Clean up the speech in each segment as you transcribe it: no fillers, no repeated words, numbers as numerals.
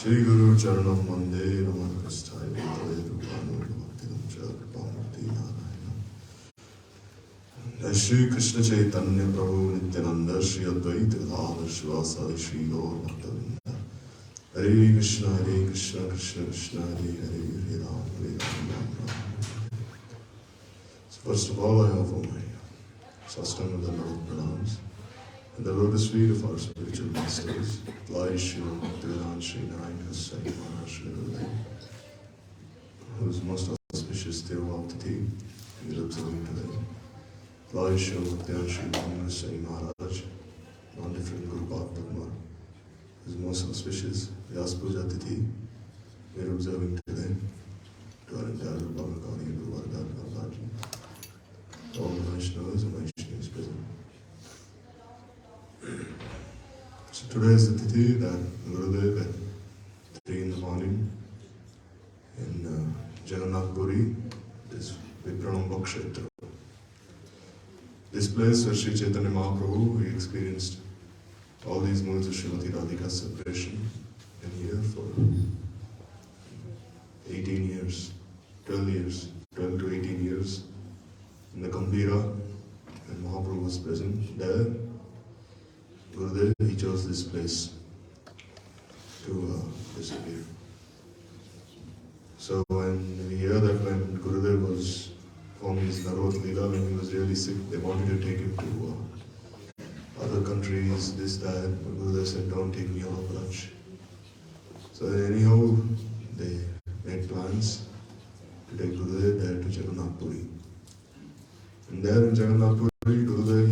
Shri Guru Charanam Mande Raman Kristai Vitale Rupano Bhaktivedanta Narayana Shri Krishna Chaitanya Prabhu Nityananda Shri Advaita Gadadhar Shivasadi Shri Gaur Bhaktavinda Hare Krishna Krishna Krishna Hare Hare Hare Ram Ram Ram. So first of all, I offer my Sadjan with the Lord pranams and the lotus feet of our spiritual masters, Lai Shri Bhaktivedanta Sri Narayana Goswami Maharaja, who is most auspicious Tiruvaptiti, we are observing today. Lai Shri Bhaktivedanta Sri Narayana Goswami Maharaja, non-different Guru Padma, who is most auspicious Vyaspuja Tithi, we are observing today. To our entire Bhavakari and Guru Varga, all the Vaishnavas and Vaishnavas present. So today is the Tithi that Gurudev at 3 in the morning in Jagannath Puri, this Vipranamba Kshetra. This place where Sri Chaitanya Mahaprabhu, he experienced all these moods of Srimati Radhika's separation, and here for 18 years, 12 years, 12 to 18 years, in the Gambhira, and Mahaprabhu was present there. Gurudev, he chose this place to disappear. So when we hear that when Gurudev was performing his Narod Leela, when he was really sick, they wanted to take him to other countries, this, that. But Gurudev said, don't take me on a grudge. So anyhow, they made plans to take Gurudev there to Jagannath Puri. And there in Jagannath Puri, Gurudev,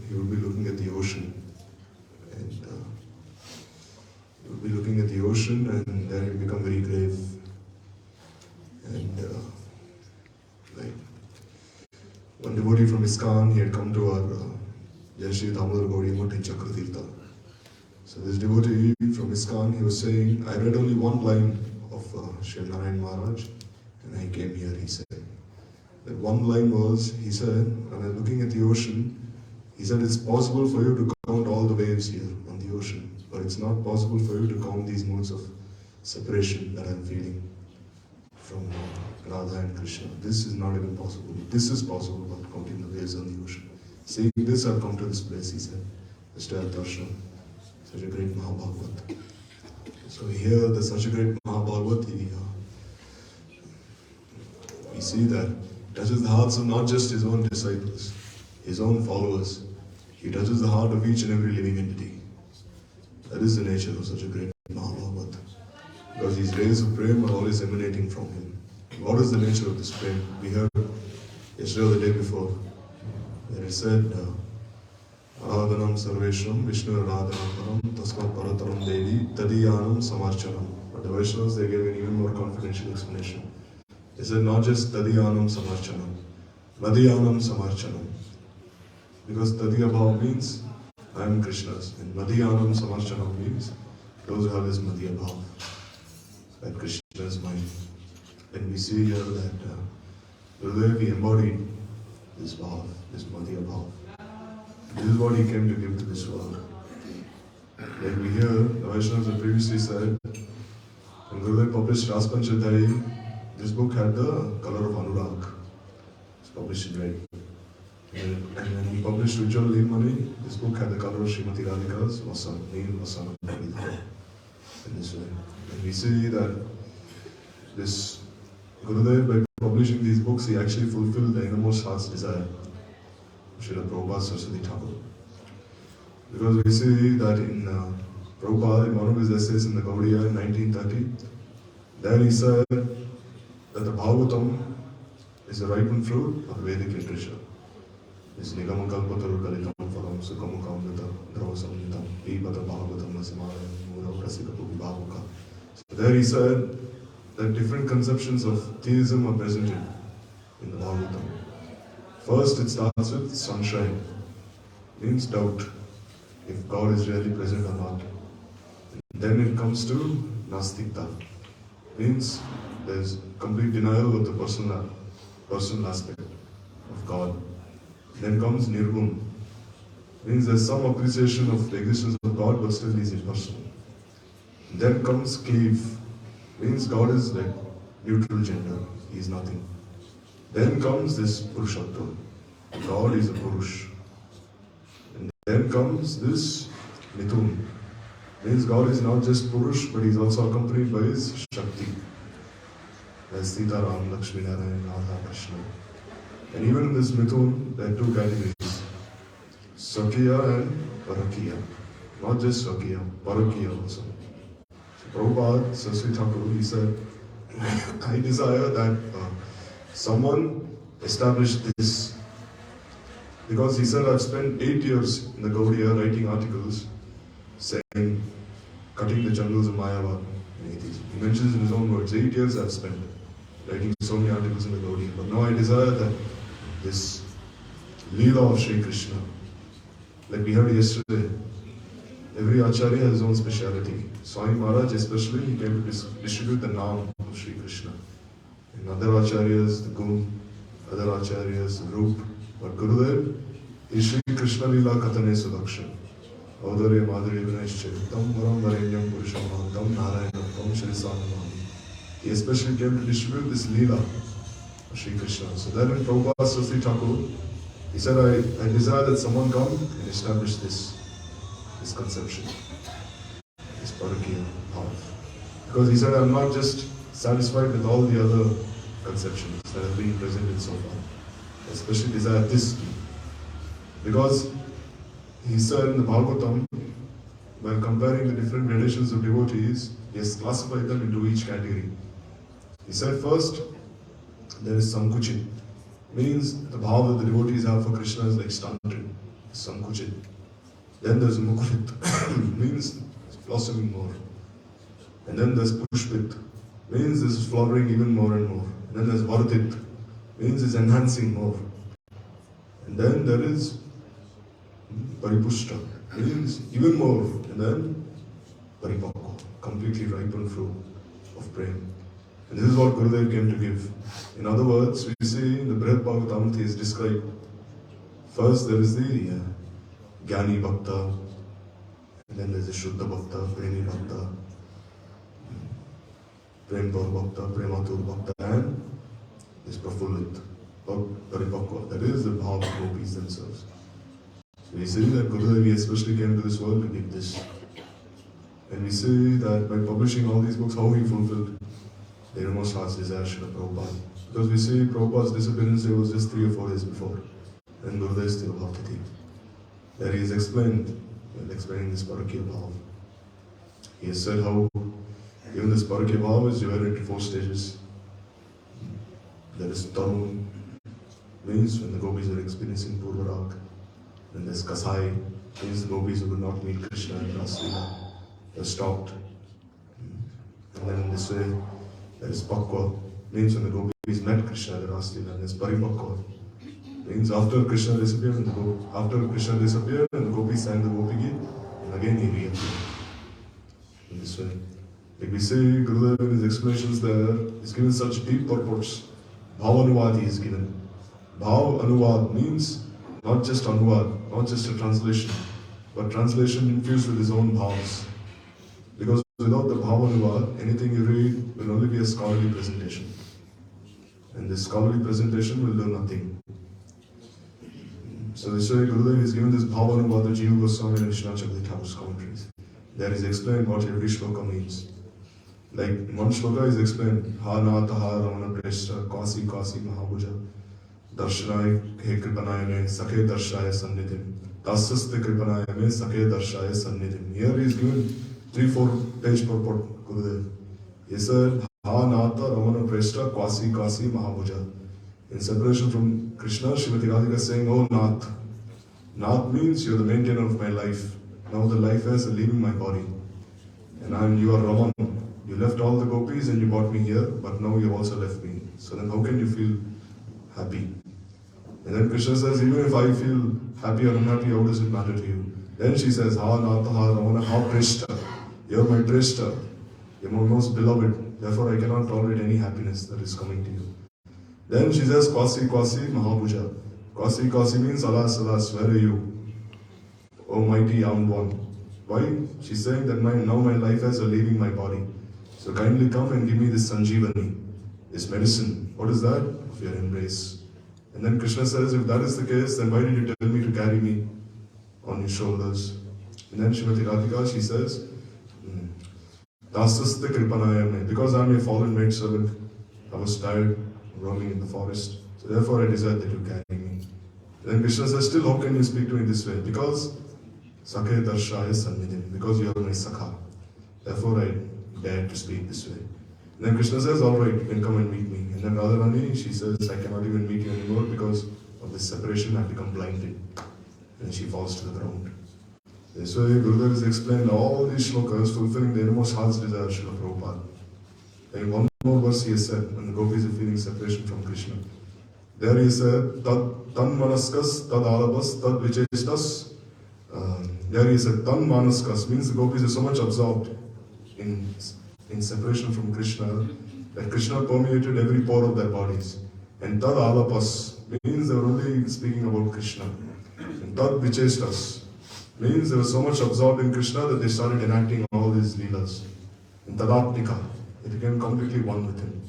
he would be looking at the ocean. And he would be looking at the ocean, and then it would become very grave. And like one devotee from ISKCON, he had come to our Jai Shri Damodar Gaudiya Math in Chakratirtha. So this devotee from ISKCON, he was saying, I read only one line of Sri Narayana Maharaj, and I came here, he said. That one line was, he said, when I'm looking at the ocean, he said, it's possible for you to count all the waves here on the ocean, but it's not possible for you to count these moods of separation that I'm feeling from Radha and Krishna. This is not even possible. This is possible, but counting the waves on the ocean. Seeing this, I've come to this place, he said. Mr. Darshan, such a great Mahabhagavat. So here, there's such a great Mahabhagavat, we see that touches the hearts of not just his own disciples, his own followers. He touches the heart of each and every living entity. That is the nature of such a great Mahabhagavat. Because these rays of prema are always emanating from him. What is the nature of this prema? We heard yesterday or the day before, where it said, Aradhanam Sarveshram Vishnu Aradhanam Tasmat Parataram Devi Tadiyanam Samarchanam. But the Vaishnavas, they gave an even more confidential explanation. They said not just Tadiyanam Samarchanam, Madhyanam Samarchanam. Because Tadiya Bhav means I am Krishna's, and Madhyanam Samarchanam means those who have this Madhya Bhav, that Krishna is mine. And we see here that Gurudev, he embodied this Bhav, this Madhya Bhav. This is what he came to give to this world. Like we hear, the Vaishnavas have previously said, when Gurudev published Raspanchadhari, this book had the color of Anurag. It's published in red. And when he published Ujjwal Leelmani, this book had the color of Srimati Radhika's Vasan, Neel Vasan, in this way. And we see that this Gurudev, by publishing these books, he actually fulfilled the innermost heart's desire. Srila Prabhupada Saraswati Thakur. Because we see that in Prabhupada, in one of his essays in the Gaudiya in 1930, there he said that the Bhagavatam is the ripened fruit of Vedic literature. This Nigama Kalpataru Kalitam Phalam Sukhamu Kamrita Dravasamnitam Pipata Bhagavatam Nasamaya Mura Prasikapu Bhavuka. So there he said that different conceptions of theism are presented in the Bhagavatam. First, it starts with sunshine, means doubt, if God is really present or not. Then it comes to Nastikta, means there is complete denial of the personal aspect of God. Then comes Nirgun, means there is some appreciation of the existence of God, but still he is impersonal. Then comes cleave, means God is like neutral gender, He is nothing. Then comes this Purushatva, God is a Purush. And then comes this Mithun, means God is not just Purush, but He is also accompanied by His Shakti, as Sita, Ram, Lakshmi, Narayana, Radha, Krishna. And even in this Mithun, there are two categories, Sakya and Parakiya. Not just Sakya, Parakiya also. So Prabhupada, Saraswati Thakur, he said, I desire that someone establish this. Because he said, I've spent 8 years in the Gaudiya writing articles saying, cutting the jungles of Mayavad. He mentions in his own words, 8 years I've spent writing so many articles in the Gaudiya. But now I desire that this Leela of Sri Krishna, like we heard yesterday, every Acharya has his own speciality. Swami Maharaj especially, he came to distribute the Naam of Sri Krishna. And other Acharyas, the Gun, other Acharyas, the Roop. But Gurudev is Sri Krishna Leela Katane Sudakshan. Audharya Madhurya Vinayashya, Tam Varam Varenyam Purusham, Tam Narayana, Tam Shri Sadjan. He especially came to distribute this Leela of Sri Krishna. So then in Prabhupada Saraswati Thakur, he said, I desire that someone come and establish this conception, this Parakiya Bhav. Because he said, I'm not just satisfied with all the other conceptions that have been presented so far. Especially desire this. Because he said in the Bhagavatam, while comparing the different gradations of devotees, he has classified them into each category. He said first, there is Sankuchit, means the bhav that the devotees have for Krishna is like stunted, Sankuchit. Then there's Mukulit, means it's blossoming more. And then there's Pushpit, means this is flowering even more and more. And then there's Vardit, means it's enhancing more. And then there is Paripushta, means even more. And then Paripakwa, completely ripened fruit of prema. And this is what Gurudev came to give. In other words, we see in the Brihad Bhagavatam, he is described. First there is the Jnani Bhakta, and then there is the Shuddha Bhakta, Premi Bhakta, Prempur Bhakta, Prematur Bhakta, and this Prafullit, Paripakwa. That is the Bhava Gopis themselves. So we see that Gurudev especially came to this world to give this. And we see that by publishing all these books, how he fulfilled the innermost heart's desire, Srila Prabhupada. Because we see Prabhupada's disappearance day was just 3 or 4 days before, and Gurudev is still Bhaktiti. There he is explaining this Parakiya Bhav. He has said how even this Parakiya Bhav is divided into 4 stages. There is Tarun, means when the gopis are experiencing Purvarag. Then there's Kasai, means the gopis who could not meet Krishna in Raslila. They're stopped. And then in this way, there is Pakwa, means when the gopis met Krishna in Raslila. And there's Paripakwa, means after Krishna disappeared and the gopis sang the Gopi Geet, and again he reappeared. In this way. Like we say, Gurudev in his explanations there, he's given such deep purports. Bhav Anuvad he is given. Bhav Anuvad means not just Anuvad, not just a translation, but translation infused with his own bhavs. Because without the Bhav Anuvad, anything you read will only be a scholarly presentation. And this scholarly presentation will do nothing. So this way Gurudev is given this Bhav Anuvad of Jiva Goswami and Vishnu Chakti Thakur's commentaries. There is explained what every shloka means. Like in one shloka is explained, Ha Nata Ha Ramana Preshta Kasi Kasi Mahabhuja Darshanay He Kripanayame Sakhe Darshaya Sannidhim Tasyaste Kripanayame Sakhe Darshaya Sannidhim. Here he is given 3-4 page purport Gurudev. He said, Ha Nata Ramana Preshta Kasi Kasi Mahabhuja. In separation from Krishna, Srimati Radhika is saying, Oh Nath. Nath means you are the maintainer of my life. Now the life is leaving my body. And you are Raman. You left all the gopis and you brought me here, but now you have also left me. So then how can you feel happy? And then Krishna says, even if I feel happy or unhappy, how does it matter to you? Then she says, Ha Nata Ha Ramana Ha Prishta. You are my Prishta. You are my most beloved. Therefore I cannot tolerate any happiness that is coming to you. Then she says, Kwasi Kwasi Mahabhuja. Kwasi Kwasi means, alas, alas, where are you? O mighty armed one. Why? She's saying that now my life has leaving my body. So kindly come and give me this Sanjeevani, this medicine. What is that? Of your embrace. And then Krishna says, if that is the case, then why did you tell me to carry me on your shoulders? And then Srimati Radhika, she says, Dasaste Kripanayame, because I am a fallen maid servant, I was tired roaming in the forest. So therefore I desired that you carry me. Then Krishna says, still how can you speak to me this way? Because Sakhe Darshaya Sannidhim, because you are my Sakha. Therefore I dared to speak this way. And then Krishna says, alright, you can come and meet me. And then Radharani, she says, I cannot even meet you anymore because of this separation, I have become blinded. And she falls to the ground. This way, Gurudev has explained all these shlokas fulfilling the innermost heart's desire, Srila Prabhupada. And one more verse he has said, when the gopis are feeling separation from Krishna. There he said, Tan manaskas, tad alabas, tad vichestas. There he said, Tan manaskas, means the gopis are so much absorbed in separation from Krishna that Krishna permeated every pore of their bodies. And tad alapas means they were only speaking about Krishna. And tad vichestas means they were so much absorbed in Krishna that they started enacting all these leelas. And tadatnika, it became completely one with him.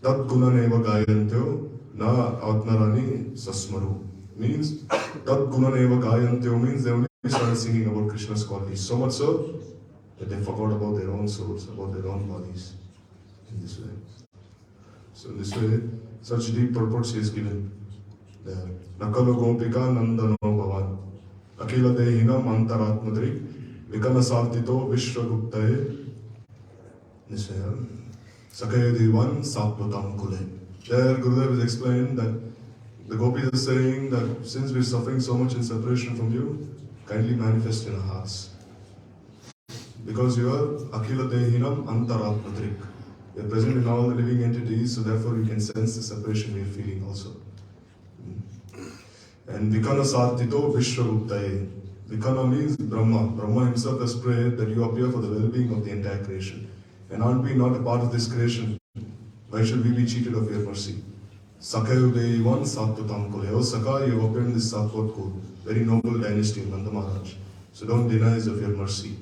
Tad gunaneva gayantyo na atmarani sasmaru means tad gunaneva gayantyo means they only started singing about Krishna's qualities. So much so that they forgot about their own souls, about their own bodies. In this way. So in this way, such deep purports he is given. There. Nakalo gopika nandano bhavan. Akila dehinam antaratmadri. Vikana sartito vishwaguptaye. This way. Sakaya divan satvatam kule. There Gurudev has explained that the gopis are saying that since we are suffering so much in separation from you, kindly manifest in our hearts. Because you are Akila Dehinam Antaratmadrik. You are present in all the living entities, so therefore you can sense the separation we are feeling also. And Vikana Sartito Vishwaguptaye. Vikana means Brahma. Brahma himself has prayed that you appear for the well-being of the entire creation. And aren't we not a part of this creation? Why should we be cheated of your mercy? Sakayu Devan Satvatam Kule. Oh Saka, you have appeared in this Satvat Kul, very noble dynasty of Nanda Maharaj. So don't deny us of your mercy.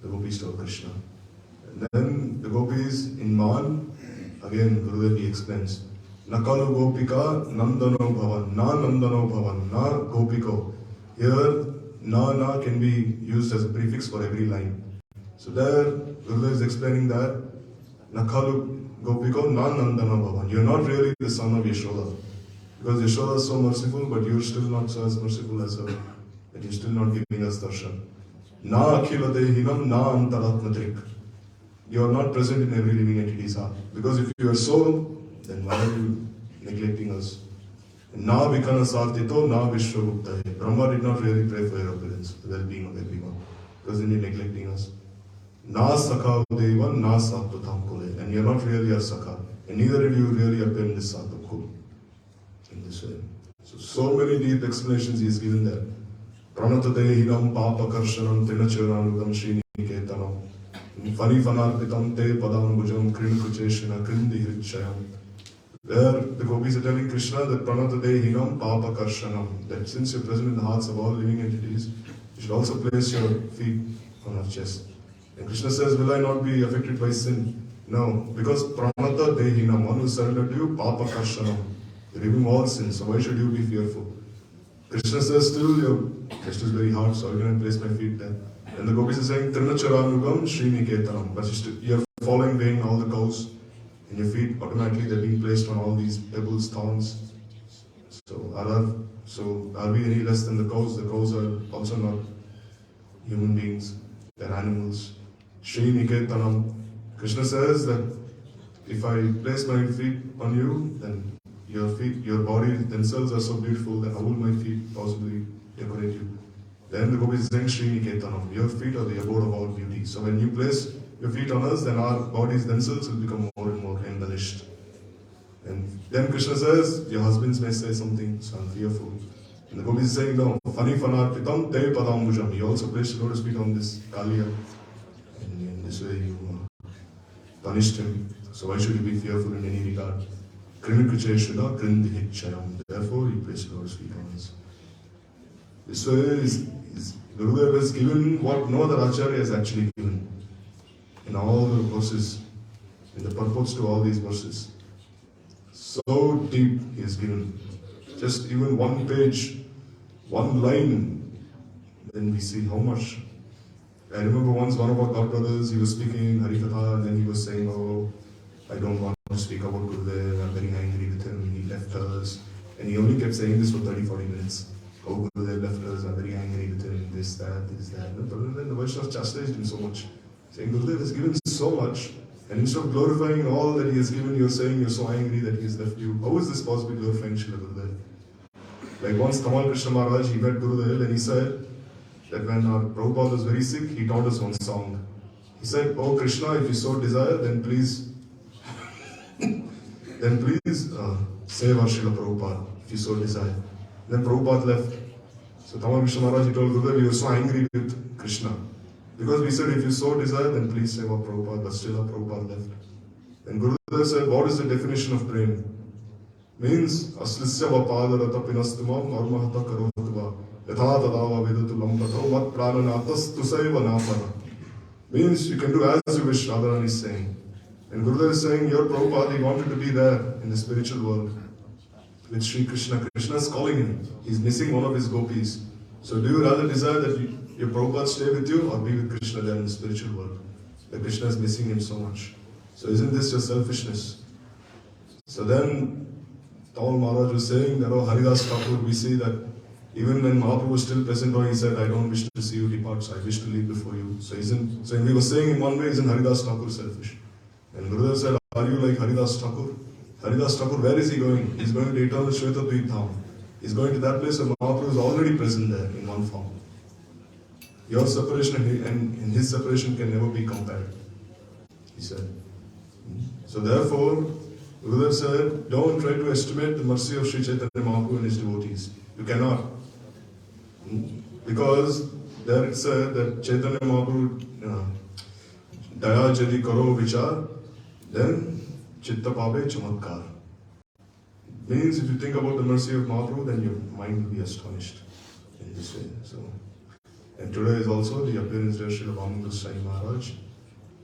The gopis told Krishna. And then the gopis in Man, again Gurudev explains, Nakalu Gopika Nandano Bhavan, Na Nandano Bhavan, Na Gopiko. Here, Na can be used as a prefix for every line. So there, Gurudev is explaining that Nakalu Gopiko Na Nandano Bhavan. You're not really the son of Yashoda. Because Yashoda is so merciful, but you're still not so as merciful as her. And you're still not giving us darshan. Na akhila dehinam na antaratmatrik. You are not present in every living entity's heart. Because if you are so, then why are you neglecting us? Na vikana sartito na vishwaguptaye. Brahma did not really pray for your appearance, the well-being of everyone. Because then you're neglecting us. Na sakha devan na satvatam kule. And you're not really a sakha. And neither did you really appear in this satva kul. In this way. So many deep explanations he is given there. Pranatadehinam papakarshanam trinacharanugam sriniketanam fanifanarpitam te padambujam krinkucheshina krindihritchayam. There the gopis are telling Krishna that Pranatadehinam papakarshanam, that since you're present in the hearts of all living entities, you should also place your feet on our chest. And Krishna says, will I not be affected by sin? No, because Pranatadehinam, one who surrendered to you, papakarshanam, you remove all sins, so why should you be fearful? Krishna says, still your chest is very hard, so how can I place my feet there? And the gopis are saying, Trinacharanugam Sriniketanam. But you're following vain all the cows, and your feet automatically they're being placed on all these pebbles, thorns. So are we any less than the cows? The cows are also not human beings, they're animals. Sriniketanam. Krishna says that if I place my feet on you, then your feet, your body themselves are so beautiful that how will my feet possibly decorate you? Then the gopis is saying Sriniketanam, your feet are the abode of all beauty. So when you place your feet on us, then our bodies themselves will become more and more embellished. And then Krishna says, your husbands may say something, so I'm fearful. And the gopis is saying, no, Fani Fanarpitam Te Padambujam. You also placed your lotus feet on this Kaliya. And in this way you punished him. So why should you be fearful in any regard? Krindihitchayam. Therefore, he placed your lotus feet on us. This way Gurudev has given what no other Acharya has actually given. In all the verses, in the purports to all these verses. So deep he has given. Just even one page, one line, then we see how much. I remember once one of our God brothers, he was speaking Harikatha, and then he was saying, oh, I don't want to speak about Gurudev, I'm very angry with him, he left us. And he only kept saying this for 30-40 minutes. Oh, Gurudev left us, I'm very angry with him, this, that. But then the Vaishnavas chastised him so much, saying Gurudev has given so much, and instead of glorifying all that he has given, you're saying you're so angry that he has left you. How is this possible, glorifying Srila Gurudev? Like once Tamal Krishna Maharaj, he met Gurudev and he said that when our Prabhupada was very sick, he taught us one song. He said, oh Krishna, if you so desire, then please save our Srila Prabhupada, if you so desire. Then Prabhupada left. So Tamal Krishna Maharaj, he told Gurudev, you were so angry with Krishna. Because we said, if you so desire, then please save our Prabhupada, but still our Prabhupada left. And Gurudev said, what is the definition of prem? Means, aslisya vapada rata pinastumam armahata karotva yatha tadava vedatu lampato mat prananatas tusaiva napara. Means, you can do as you wish, Radharani is saying. And Gurudev is saying, your Prabhupada, he wanted to be there in the spiritual world with Sri Krishna. Krishna is calling him. He's missing one of his gopis. So do you rather desire that your Prabhupada stay with you or be with Krishna there in the spiritual world? That Krishna is missing him so much. So isn't this your selfishness? So then Tamal Maharaj was saying that, oh, Haridas Thakur, we see that even when Mahaprabhu was still present, he said, I don't wish to see you depart, so I wish to leave before you. So we were saying in one way, isn't Haridas Thakur selfish? And Gurudev said, are you like Haridas Thakur? Haridas Thakur, where is he going? He's going to eternal Shvetadvip Dham. He's going to that place where Mahaprabhu is already present there in one form. Your separation and his separation can never be compared, he said. So therefore, Gurudev said, don't try to estimate the mercy of Sri Chaitanya Mahaprabhu and his devotees. You cannot. Because there it said that Chaitanya Mahaprabhu, Daya Jadi Karo Vichar, then Chitta Pabe Chamatkar. Means if you think about the mercy of Mahaprabhu, then your mind will be astonished in this way. So, and today is also the appearance of Srila Bhaktivedanta Goswami Maharaj.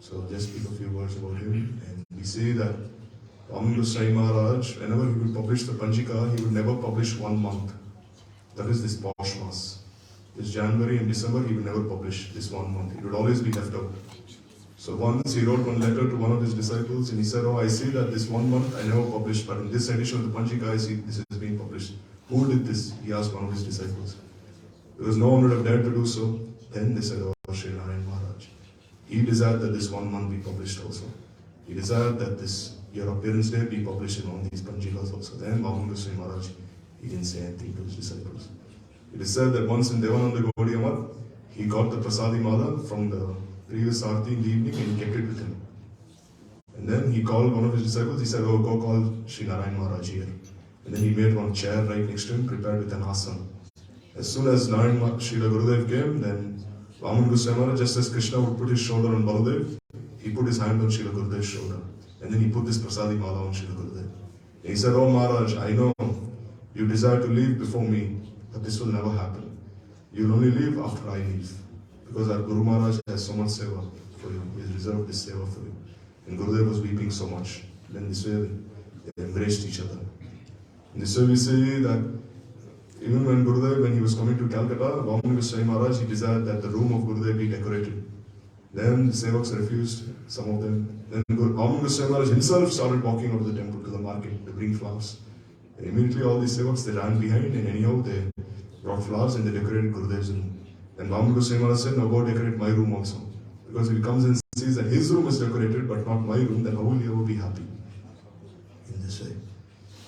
So just speak a few words about him. And we see that Bhaktivedanta Goswami Maharaj, whenever he would publish the Panjika, he would never publish 1 month. That is this Posh Mass. This January and December, he would never publish this 1 month. It would always be left out. So once he wrote one letter to one of his disciples and he said, oh, I see that this 1 month I never published, but in this edition of the Panjika, I see this is being published. Who did this? He asked one of his disciples. Because no one would have dared to do so. Then they said, oh, Sri Narayana Maharaj. He desired that this 1 month be published also. He desired that your appearance day be published in all these Panjikas also. Then Bhaktivedanta Goswami Maharaj, he didn't say anything to his disciples. It is said that once in Devananda Gaudiya Math, he got the Prasadi Mala from the previous Arti in the evening and he kept it with him. And then he called one of his disciples, he said, oh, go call Sri Narayana Maharaj here. And then he made one chair right next to him, prepared with an asana. As soon as Narayana Srila Gurudev came, then Bhaktivedanta Goswami Maharaj, just as Krishna would put his shoulder on Baladev, he put his hand on Srila Gurudev's shoulder. And then he put this Prasadi Mala on Srila Gurudev. And he said, oh Maharaj, I know you desire to leave before me, but this will never happen. You will only leave after I leave. Because our Guru Maharaj has so much seva for you. He has reserved this seva for you. And Gurudev was weeping so much. Then this way they embraced each other. In this way we see that even when Gurudev, when he was coming to Calcutta, Bhaktivedanta Goswami Maharaj, he desired that the room of Gurudev be decorated. Then the sevaks refused, some of them. Then Bhaktivedanta Goswami Maharaj himself started walking out of the temple to the market to bring flowers. And immediately all these sevaks, they ran behind and anyhow they brought flowers and they decorated Gurudev's room. And Bhaktivedanta Goswami Maharaj said, now go decorate my room also. Because if he comes and sees that his room is decorated but not my room, then how will he ever be happy? In this way.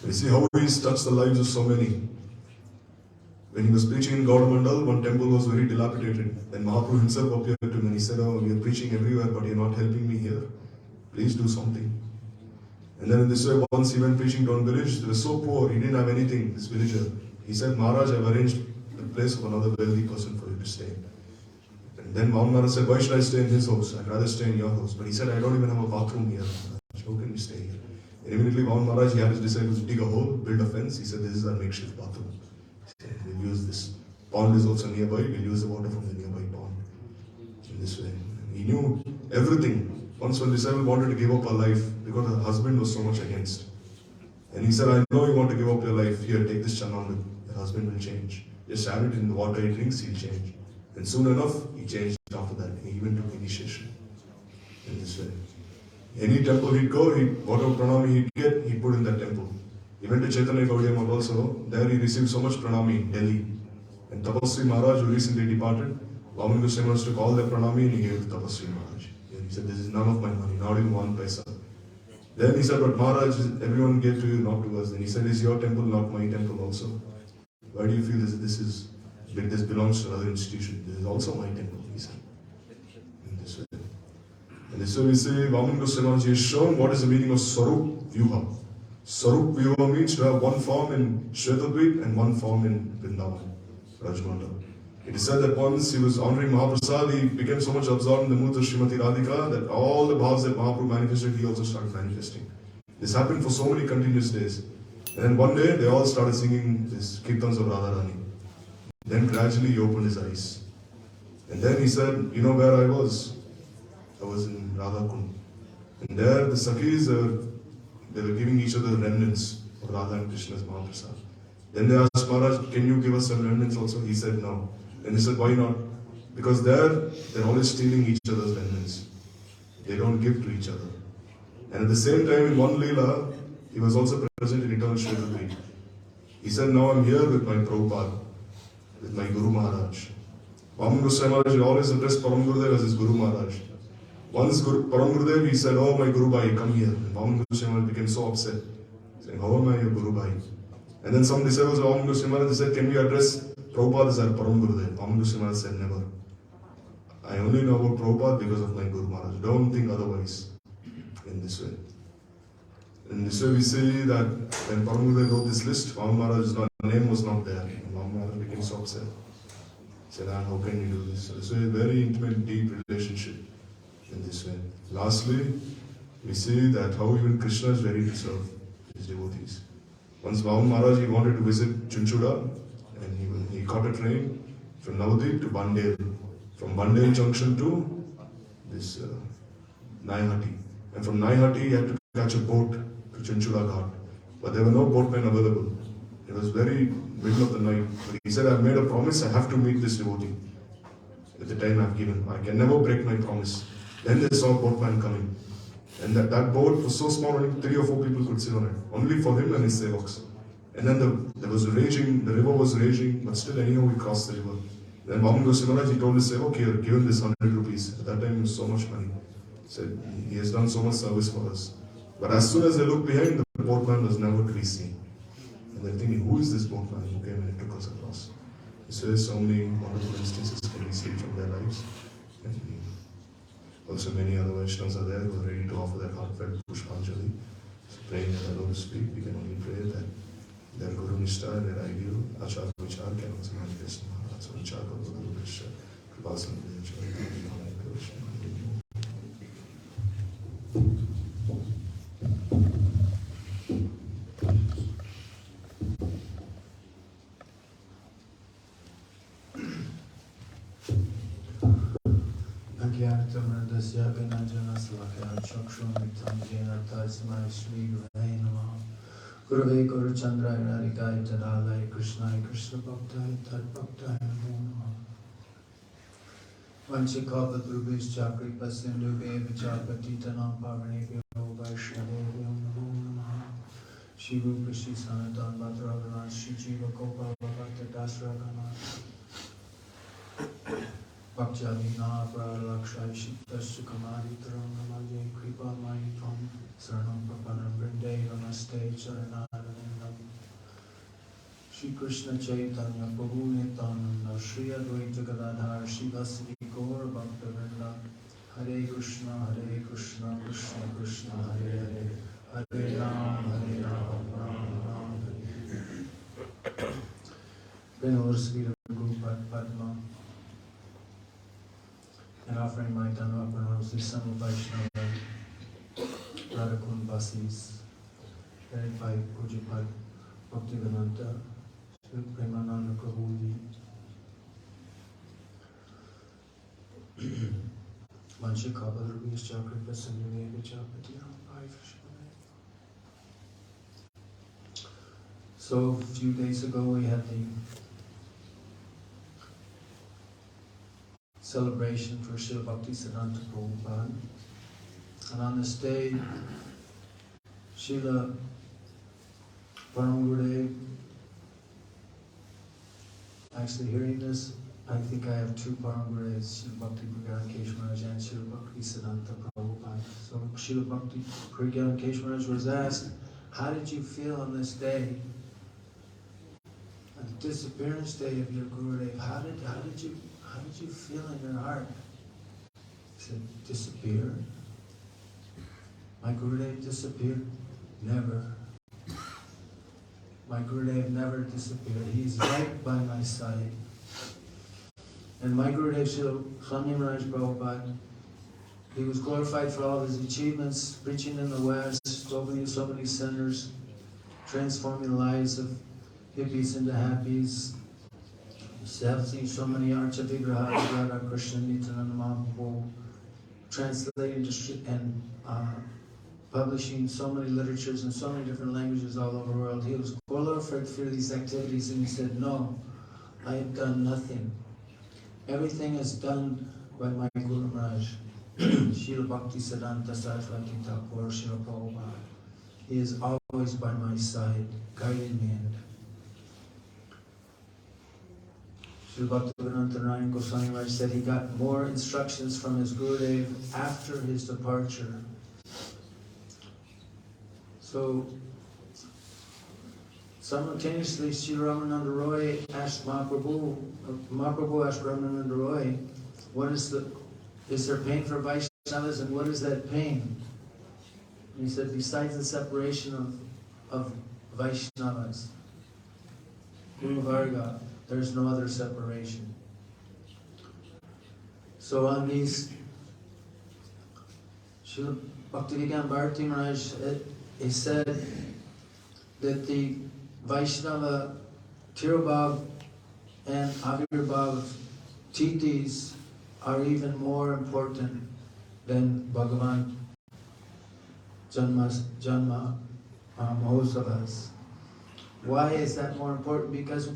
We see how he has touched the lives of so many. When he was preaching in Gaudamandal, one temple was very dilapidated. Then Mahaprabhu himself appeared to him and he said, oh, we are preaching everywhere but you're not helping me here. Please do something. And then in this way, once he went preaching to one village, they were so poor, he didn't have anything, this villager. He said, Maharaj, I've arranged the place of another wealthy person for you to stay. And then Maharaj said, why should I stay in his house? I'd rather stay in your house. But he said, I don't even have a bathroom here. How can we stay here? And immediately Maharaj, he had his disciples dig a hole, build a fence. He said, this is our makeshift bathroom. We'll use this. pond is also nearby, we'll use the water from the nearby pond. In this way. He knew everything. Once one disciple wanted to give up her life because her husband was so much against. And he said, I know you want to give up your life. Here, take this chanamrit. Your husband will change. Just add it in the water he drinks, he'll change. And soon enough, he changed after that. He even took initiation in this way. Any temple he'd go, whatever pranami he'd get, he'd put in that temple. He went to Chaitanya Gaudiya Math also. There he received so much pranami in Delhi. And Tapasri Maharaj, who recently departed, Vaman Goswami Maharaj took all that pranami and he gave it to Tapasri Maharaj. And he said, this is none of my money, not even 1 paisa. Then he said, but Maharaj, everyone gave to you, not to us. Then he said, it's your temple, not my temple also. Why do you feel this belongs to another institution? This is also my temple, he said. In this way. And this way we say, Vaman Goswami Maharaj has shown what is the meaning of Sarup Vyuha. Sarup Vyuha means to have one form in Shvetadvip and one form in Vrindavan, Rajmata. It is said that once he was honoring Mahaprasad, he became so much absorbed in the mood of Srimati Radhika that all the bhavs that Mahaprabhu manifested, he also started manifesting. This happened for so many continuous days. And then one day, they all started singing this Kirtans of Radharani. Then gradually he opened his eyes. And then he said, you know where I was? I was in Radhakund. And there the Sakhis, they were giving each other remnants of Radha and Krishna's Mahaprasad. Then they asked Maharaj, can you give us some remnants also? He said no. And he said, why not? Because they're always stealing each other's remnants. They don't give to each other. And at the same time, in one Leela, he was also present in eternal Shvetadvip. He said, now I'm here with my Prabhupada, with my Guru Maharaj. Vaman Goswami Maharaj always addressed Param Gurudev as his Guru Maharaj. Once Param Gurudev, he said, oh my Guru Bhai, come here. And Vaman Goswami Maharaj became so upset, saying, how am I your Guru Bhai? And then some disciples of Vaman Goswami Maharaj, they said, can we address Prabhupada as our Param Gurudev? Vaman Goswami Maharaj said, never. I only know about Prabhupada because of my Guru Maharaj. Don't think otherwise. In this way. In this way we see that when Param Gurudev wrote this list, Vaman Maharaj's name was not there. And Vaman Maharaj became so upset. He said, how can you do this? So this way, very intimate, deep relationship in this way. Lastly, we see that how even Krishna is ready to serve his devotees. Once Vaman Maharaj, he wanted to visit Chunchuda, and he caught a train from Navadip to Bandel. From Bandel junction to this Naihati. And from Naihati, he had to catch a boat to Chunchuda Ghat. But there were no boatmen available. It was very middle of the night. But he said, I've made a promise, I have to meet this devotee at the time I've given. I can never break my promise. Then they saw a boatman coming. And that boat was so small, only 3 or 4 people could sit on it. Only for him and his sevaks. And then the river was raging, but still anyhow we crossed the river. Then Vaman Goswami Maharaj, he told his sevak, here, give him this 100 rupees. At that time it was so much money. He said, he has done so much service for us. But as soon as they looked behind, the boatman was never to be seen. And they're thinking, who is this boatman who came and took us across? So so many wonderful instances can be seen from their lives. And also many other Vaishnavas are there who are ready to offer their heartfelt Pushpanjali. So praying that alone to speak, we can only pray that their Guru Nishtha and their ideal Achar Vichar can also manifest in Maharaj. So Vichar Guru Krishna, Kripasan Krishna. Gurave Guru Chandra Narikaya Tadalaya Krishna Krishna Bhakta Tad Bhakta Namo Vanchikapa Prabhis Chakri Pasindu Vichapati Tanam Pavani Vyo Vaishnavyo Namo Namaha Shiva Krishi Sanatan Bhadragana Shijiva Kopa Bhakta Dasragana Bhakjavina Pralakshay Shiktasya Kamari Tarangamaya Kripa Maitram Saranam Papanam Vrinde Namaste Charanarandam Shri Krishna Chaitanya Prabhu Nityananda Shri Advaita Gadadhar Shivasri Gaur Bhaktavedanta Hare Krishna Krishna Krishna Hare Hare Hare Ram Ram Ram Hare Hare Sri Guru Padma and offering my Dhamma pranams to some Vaishnava Radhakund Basis, led by Pujapad Bhaktivedanta Premananda Prabhuji, So a few days ago we had the celebration for Srila Bhaktivedanta Prabhupada, and on this day Srila Param Gurudev, actually hearing this, I think I have two Param Gurudevs, Srila Bhakti Pragyan Kesh Maharaj and Srila Bhaktivedanta Prabhupada. So Srila Bhakti Pragyan Kesh Maharaj was asked, how did you feel on this day, on the disappearance day of your Gurudev? How did you feel in your heart? He said, disappear? My Gurudev disappeared? Never. My Gurudev never disappeared. He's right by my side. And my Gurudev, Srila Swami Maharaj Prabhupada, he was glorified for all of his achievements, preaching in the West, opening so many centers, transforming the lives of hippies into happies, establishing so many Archa Vigraha, Jaga, Krishna, Nityananda Mahaprabhu, translating and publishing so many literatures in so many different languages all over the world. He was glorified for these activities, and he said, no, I have done nothing. Everything is done by my Guru Maharaj, Srila Bhaktivedanta Saraswati Thakur, Srila Prabhupada. He is always by my side, guiding me. Srila Bhaktivedanta Narayana Goswami Maharaja said he got more instructions from his Gurudev after his departure. So, simultaneously, Srila Ramananda Roy asked Mahaprabhu asked Ramananda Roy, is there pain for Vaishnavas, and what is that pain? And he said, besides the separation of Vaishnavas, Guru Varga, there's no other separation. So on these, Srila Bhaktivedanta Bharati Maharaj, he said that the Vaishnava Tirobhav and Avirbhav Titis are even more important than Bhagavan Janma Mahosavas. Why is that more important? Because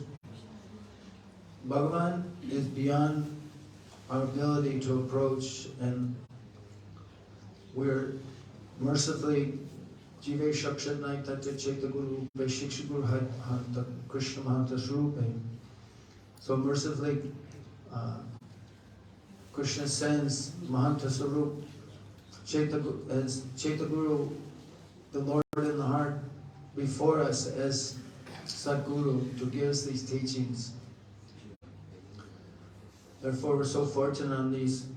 Bhagavan is beyond our ability to approach, and we're mercifully Jive Shakshat Naitata Chaita Guru Shiksha Guru Hanta Krishna Mahanta Srupe. So mercifully Krishna sends Mahanta Sarup as Chaita Guru, the Lord in the heart, before us as Sadguru to give us these teachings. Therefore, we're so fortunate on these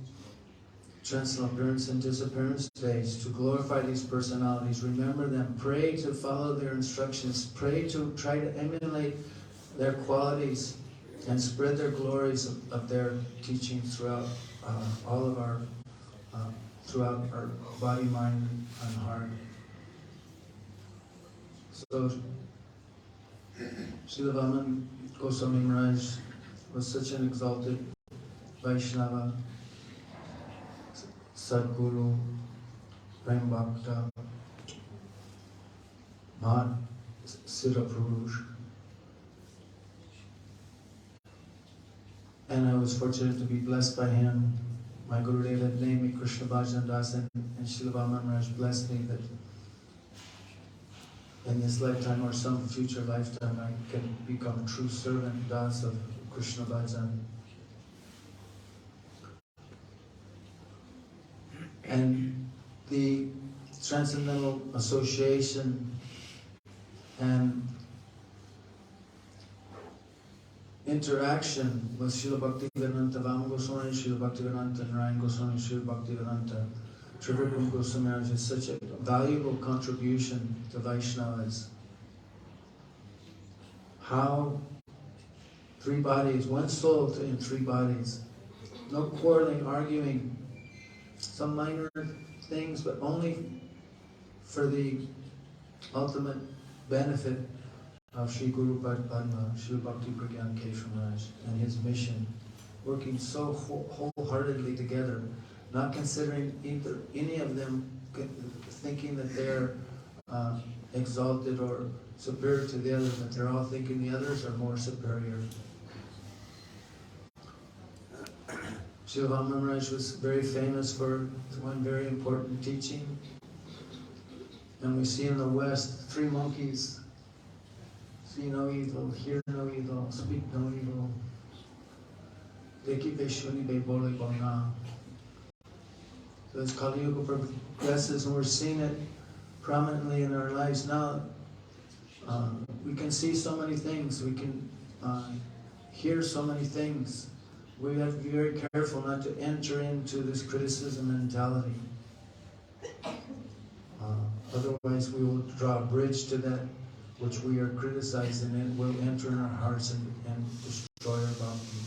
transcendental appearance and disappearance days to glorify these personalities, remember them, pray to follow their instructions, pray to try to emulate their qualities and spread their glories of their teachings throughout all of our, throughout our body, mind, and heart. So, Srila Vaman Goswami Maharaj was such an exalted Vaishnava, Sadguru, Prem Bhakta, Mahat Siddha Purush. And I was fortunate to be blessed by him. My Gurudev had named me Krishna Bhajan Das, and Srila Vaman Maharaj blessed me that in this lifetime or some future lifetime I can become a true servant Das of Krishna Bhajan. And the Transcendental Association and interaction with Srila Bhaktivedanta Vama Goswami, Srila Bhaktivedanta Narayana Goswami, Srila Bhaktivedanta Trivikram Goswami Maharaj is such a valuable contribution to Vaishnavas. How three bodies, one soul in three bodies, no quarreling, arguing, some minor things, but only for the ultimate benefit of Sri Guru Padma, Sri Bhakti Pragyan Keshav Maharaj, and his mission working so wholeheartedly together, not considering either any of them thinking that they're exalted or superior to the others, but they're all thinking the others are more superior. Srila Maharaj was very famous for one very important teaching. And we see in the West 3 monkeys: see no evil, hear no evil, speak no evil. So as Kali Yuga progresses and we're seeing it prominently in our lives now, we can see so many things, we can hear so many things. We have to be very careful not to enter into this criticism mentality. Otherwise we will draw a bridge to that which we are criticizing, and will enter in our hearts and destroy our bhakti.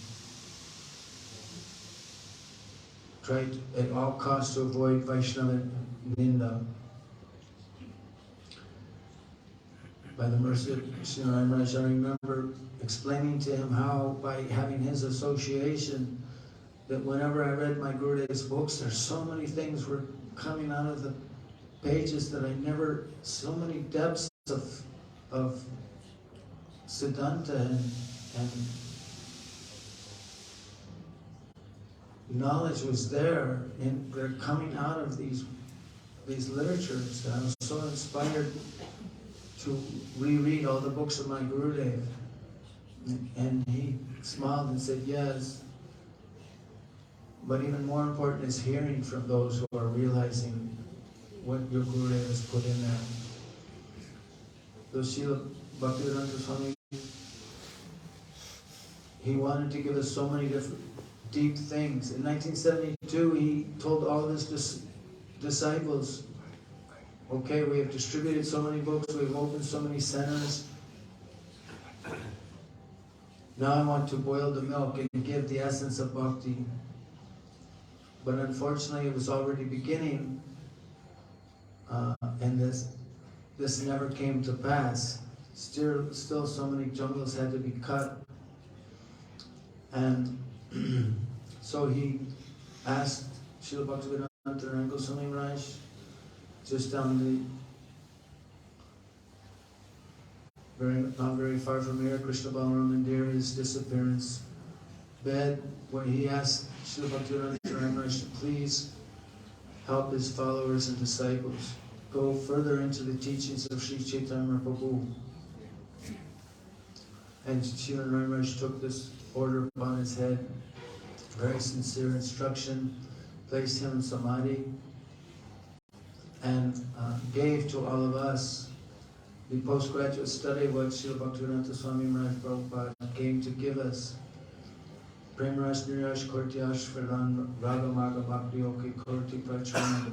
Try at all costs to avoid Vaishnava Ninda. By the mercy of Sri Maharaj, I remember explaining to him how, by having his association, that whenever I read my Gurudev's books, there's so many things were coming out of the pages that I never, so many depths of Siddhanta and knowledge was there, and they're coming out of these literatures. And I was so inspired to reread all the books of my Gurudev. And he smiled and said, yes, but even more important is hearing from those who are realizing what your Gurudev has put in there. So Srila Bhaktivedanta Swami, he wanted to give us so many different deep things. In 1972, he told all of his disciples, okay, we have distributed so many books, we've opened so many centers. Now I want to boil the milk and give the essence of bhakti. But unfortunately, it was already beginning, and this never came to pass. Still so many jungles had to be cut. And so he asked Srila Bhaktivedanta Narayana Goswami Maharaja, just down not very far from here, Krishna Balaram Mandir, his disappearance bed, where he asked Srila Bhaktivedanta Narayana Maharaj to please help his followers and disciples go further into the teachings of Sri Chaitanya Prabhu. And Srila Narayana Maharaj took this order upon his head, very sincere instruction, placed him in samadhi, and gave to all of us the postgraduate study of what Srila Bhaktivedanta Swami Maharaj Prabhupada came to give us. Premaraj Niraj Kortyash Varan Raga Maga Bhakti Oki Korti Prachana.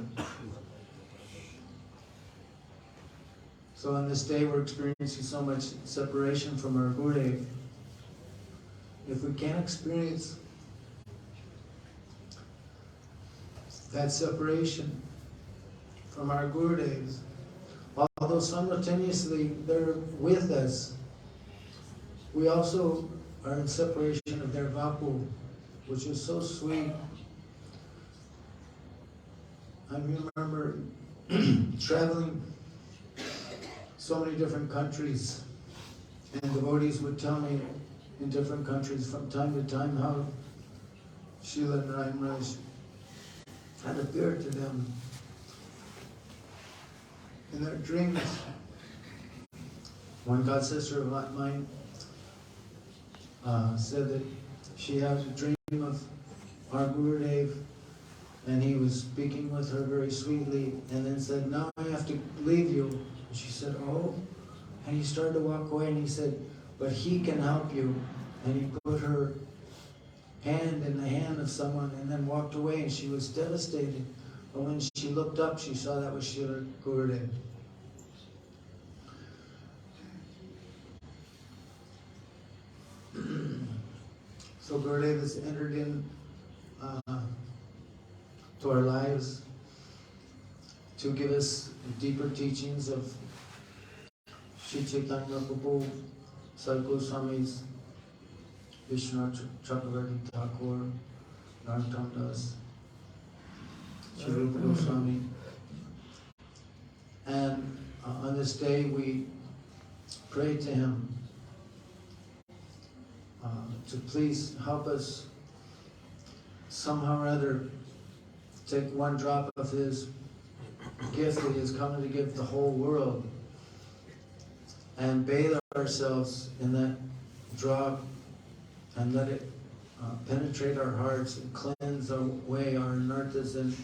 So on this day we're experiencing so much separation from our Gurudev. If we can't experience that separation from our Gurudevs, although simultaneously they're with us, we also are in separation of their vapu, which is so sweet. I remember traveling so many different countries, and devotees would tell me in different countries from time to time how Srila Narayana Maharaj had appeared to them in their dreams. One god sister of mine said that she had a dream of our Gurudev, and he was speaking with her very sweetly, and then said, now I have to leave you. And she said, oh. And he started to walk away, and he said, but he can help you. And he put her hand in the hand of someone and then walked away, and she was devastated. But when she looked up, she saw that was Srila Gurudev. So Gurudev has entered in to our lives to give us deeper teachings of Sri Chaitanya Prabhu, Sadguru Swami's Vishwanath Chakravarti Thakur, Narottam Das, Sri Rupa Goswami. And on this day we pray to him to please help us somehow or other take one drop of his gift that he has come to give the whole world and bathe ourselves in that drop and let it penetrate our hearts and cleanse away our anarthas and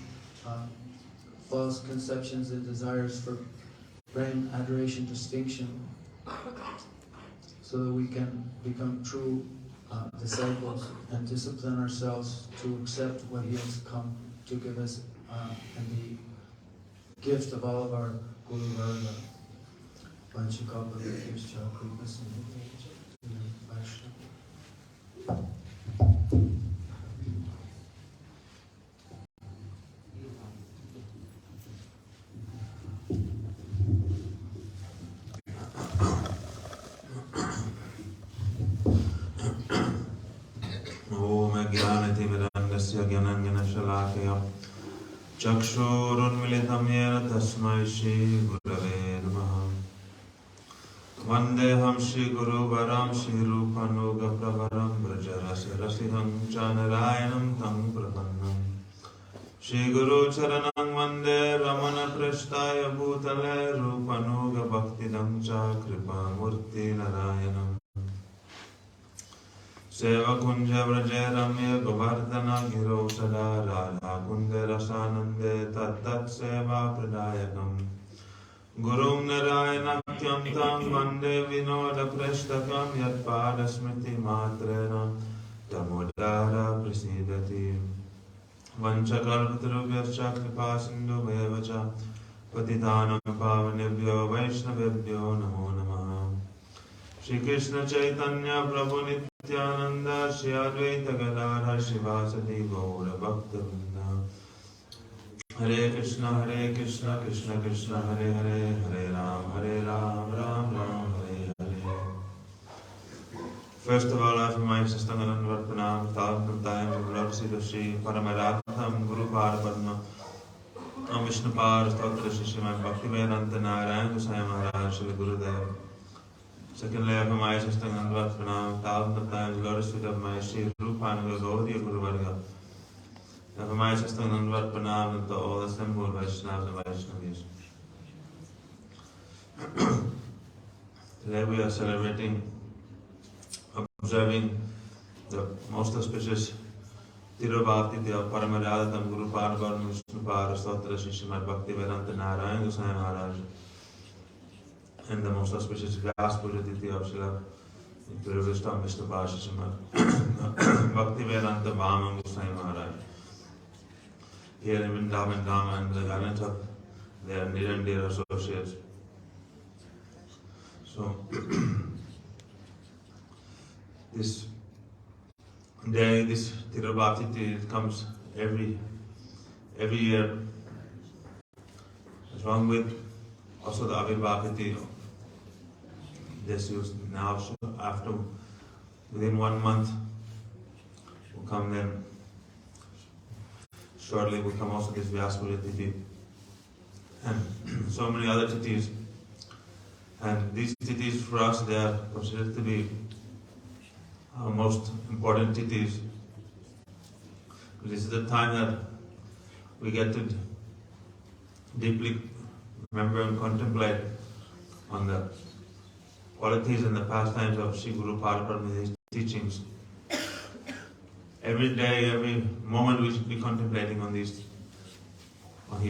false conceptions and desires for praying, adoration, distinction, so that we can become true disciples and discipline ourselves to accept what he has come to give us and the gift of all of our Guru Varga. Vanchikalpa Vikyascha Kripa Sindhu Vaishnava. Chakshurunmilitam yena tasmai Shri Gurave Namaha. Vandeham Shri Guru Varam Shri Rupanuga Pravaram Brajarasa Rasiham Chanarayanam Tam Prapannam. Shri Guru Charanam Vande Ramana Prashtaya Bhutale Rupanuga Bhaktidam Cha Kripa Murti Narayanam. Seva Kunja Vraja Ramya Govardhana Giro Sada Radha Kunja Rasanande Tat Seva Pradayakam Gurum Narayana Kyam Tam Vande Vinoda Prashtakam Yat Pada Smriti Matrena Tamodara Prasidati Vanchakalpatarubhyascha Kripa Sindhu Bhevacha Patitanam Pavanebhyo Vaishnavebhyo Namo Namaha. Shri Krishna Chaitanya Prabhu Nityananda Shri Advaita Gadadhar Shivasati Gaura Bhaktabandhav. Hare Krishna Krishna Krishna Hare Hare Hare Ram Ram Ram Hare Hare. First of all, I offer my Sastanganan Varpanam, thousand times of Lord Sita Shri Paramaratham Guru Parpadma Am Vishnu Par Stotra Shri Srimad Bhaktivedanta Narayana Goswami Maharaja Shri Gurudev. Secondly, I offer my Sastanganan Varpanam, thousand times Lord Sita my Shri Rupanuga Gaudiya Guru Varga. I offer my Sastanganan Varpanam to all assembled Vaishnavas and Vaishnavis. Today we are celebrating, observing the most auspicious Tirobhakti of Paramaradatam Guru Parvarma Vishnu Parastotra Sri Srimad Bhaktivedanta Narayana Goswami Maharaja, and the most auspicious Vyaspuja Tithi of Srila Vishnu Vishnu Pasha Srimad Bhaktivedanta Vamam Goswami Maharaja. Here in Vrindavan Dhama and the Ganatha, they are near and dear associates. So, this day, this Tirobhakti, it comes every year, along with also the Avirbhakti. This is now, after within 1 month, will come then. Shortly will come also this Vyaspuja Tithi and so many other Tithis. And these Tithis for us, they are considered to be our most important Tithis. This is the time that we get to deeply remember and contemplate on the qualities and the pastimes of Sri Guru Parabrahma, his teachings. Every day, every moment we should be contemplating on his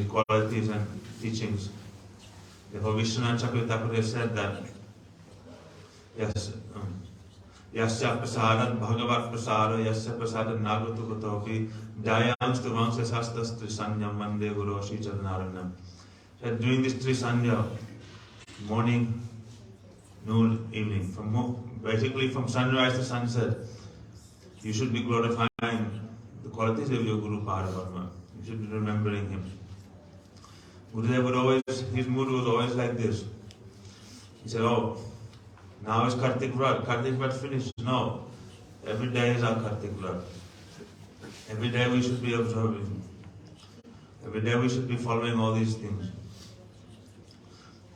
qualities and teachings. Therefore, Vishwanath Chakravarti said that, yes, Yasya prasadat bhagavat prasada yasya prasadat nagatukutopi jayam stuvamsa sastas trisanyam mande guru shri charanaranyam. So doing this trisanya, morning, noon, evening, basically from sunrise to sunset, you should be glorifying the qualities of your Guru Parabrahma. You should be remembering him. Gurudev would always, his mood was always like this. He said, oh, now is Kartik Vrat finished? No. Every day is our Kartik Vrat. Every day we should be observing. Every day we should be following all these things.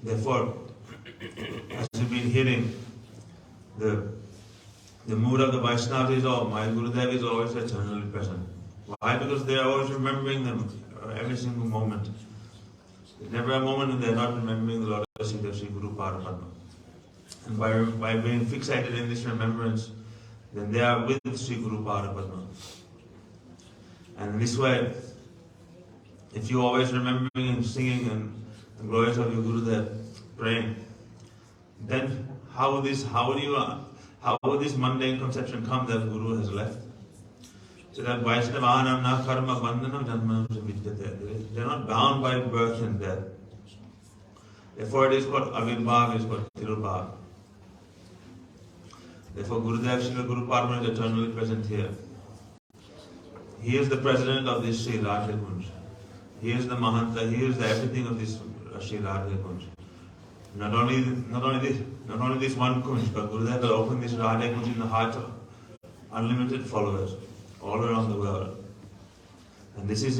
Therefore, as we've been hearing, the mood of the Vaishnavas is all, my Gurudev is always eternally present. Why? Because they are always remembering them every single moment. There's never a moment when they are not remembering the lotus feet of Sri Guru Parapadma. And by being fixated in this remembrance, then they are with Sri Guru Parapadma. And in this way, if you always remembering and singing and the glories of your Gurudev, praying, then how will this mundane conception come that Guru has left? So that Vaishnavanam na karma bandhanam janmanam vidyate. They are not bound by birth and death. Therefore it is called Avirbhav, it is called Tirubhav. Therefore Gurudev Srila Guru Padma is eternally present here. He is the president of this Sri Radha Kunj. He is the Mahanta, he is the everything of this Sri Radha Kunj. Not only this one Kunj, but Gurudev will open this Radha Kunj in the heart of unlimited followers all around the world. And this is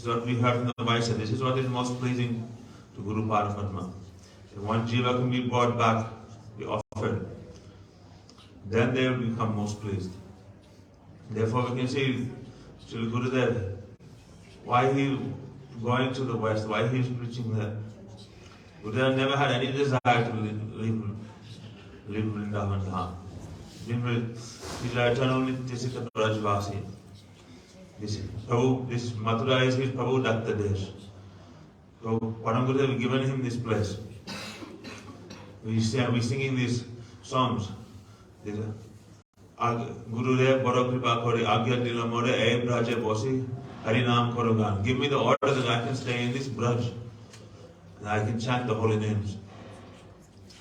what we heard from the Vaisya. This is what is most pleasing to Guru Paramatma. If one jiva can be brought back, be offered, then they will become most pleased. Therefore we can see Srila Gurudev, why he going to the West, why he is preaching there. Gurudev never had any desire to leave Vrindavan Dham. He's an eternal Nityasita Brajvasi. This Mathura is his Prabhu Datta Desh. So Param Gurudev has given him this place. We singing these songs. Gurudev Baro Kripa Kore Agya Dila More E Braje Bosi Harinam Korogan. Give me the order that I can stay in this Braj and I can chant the holy names.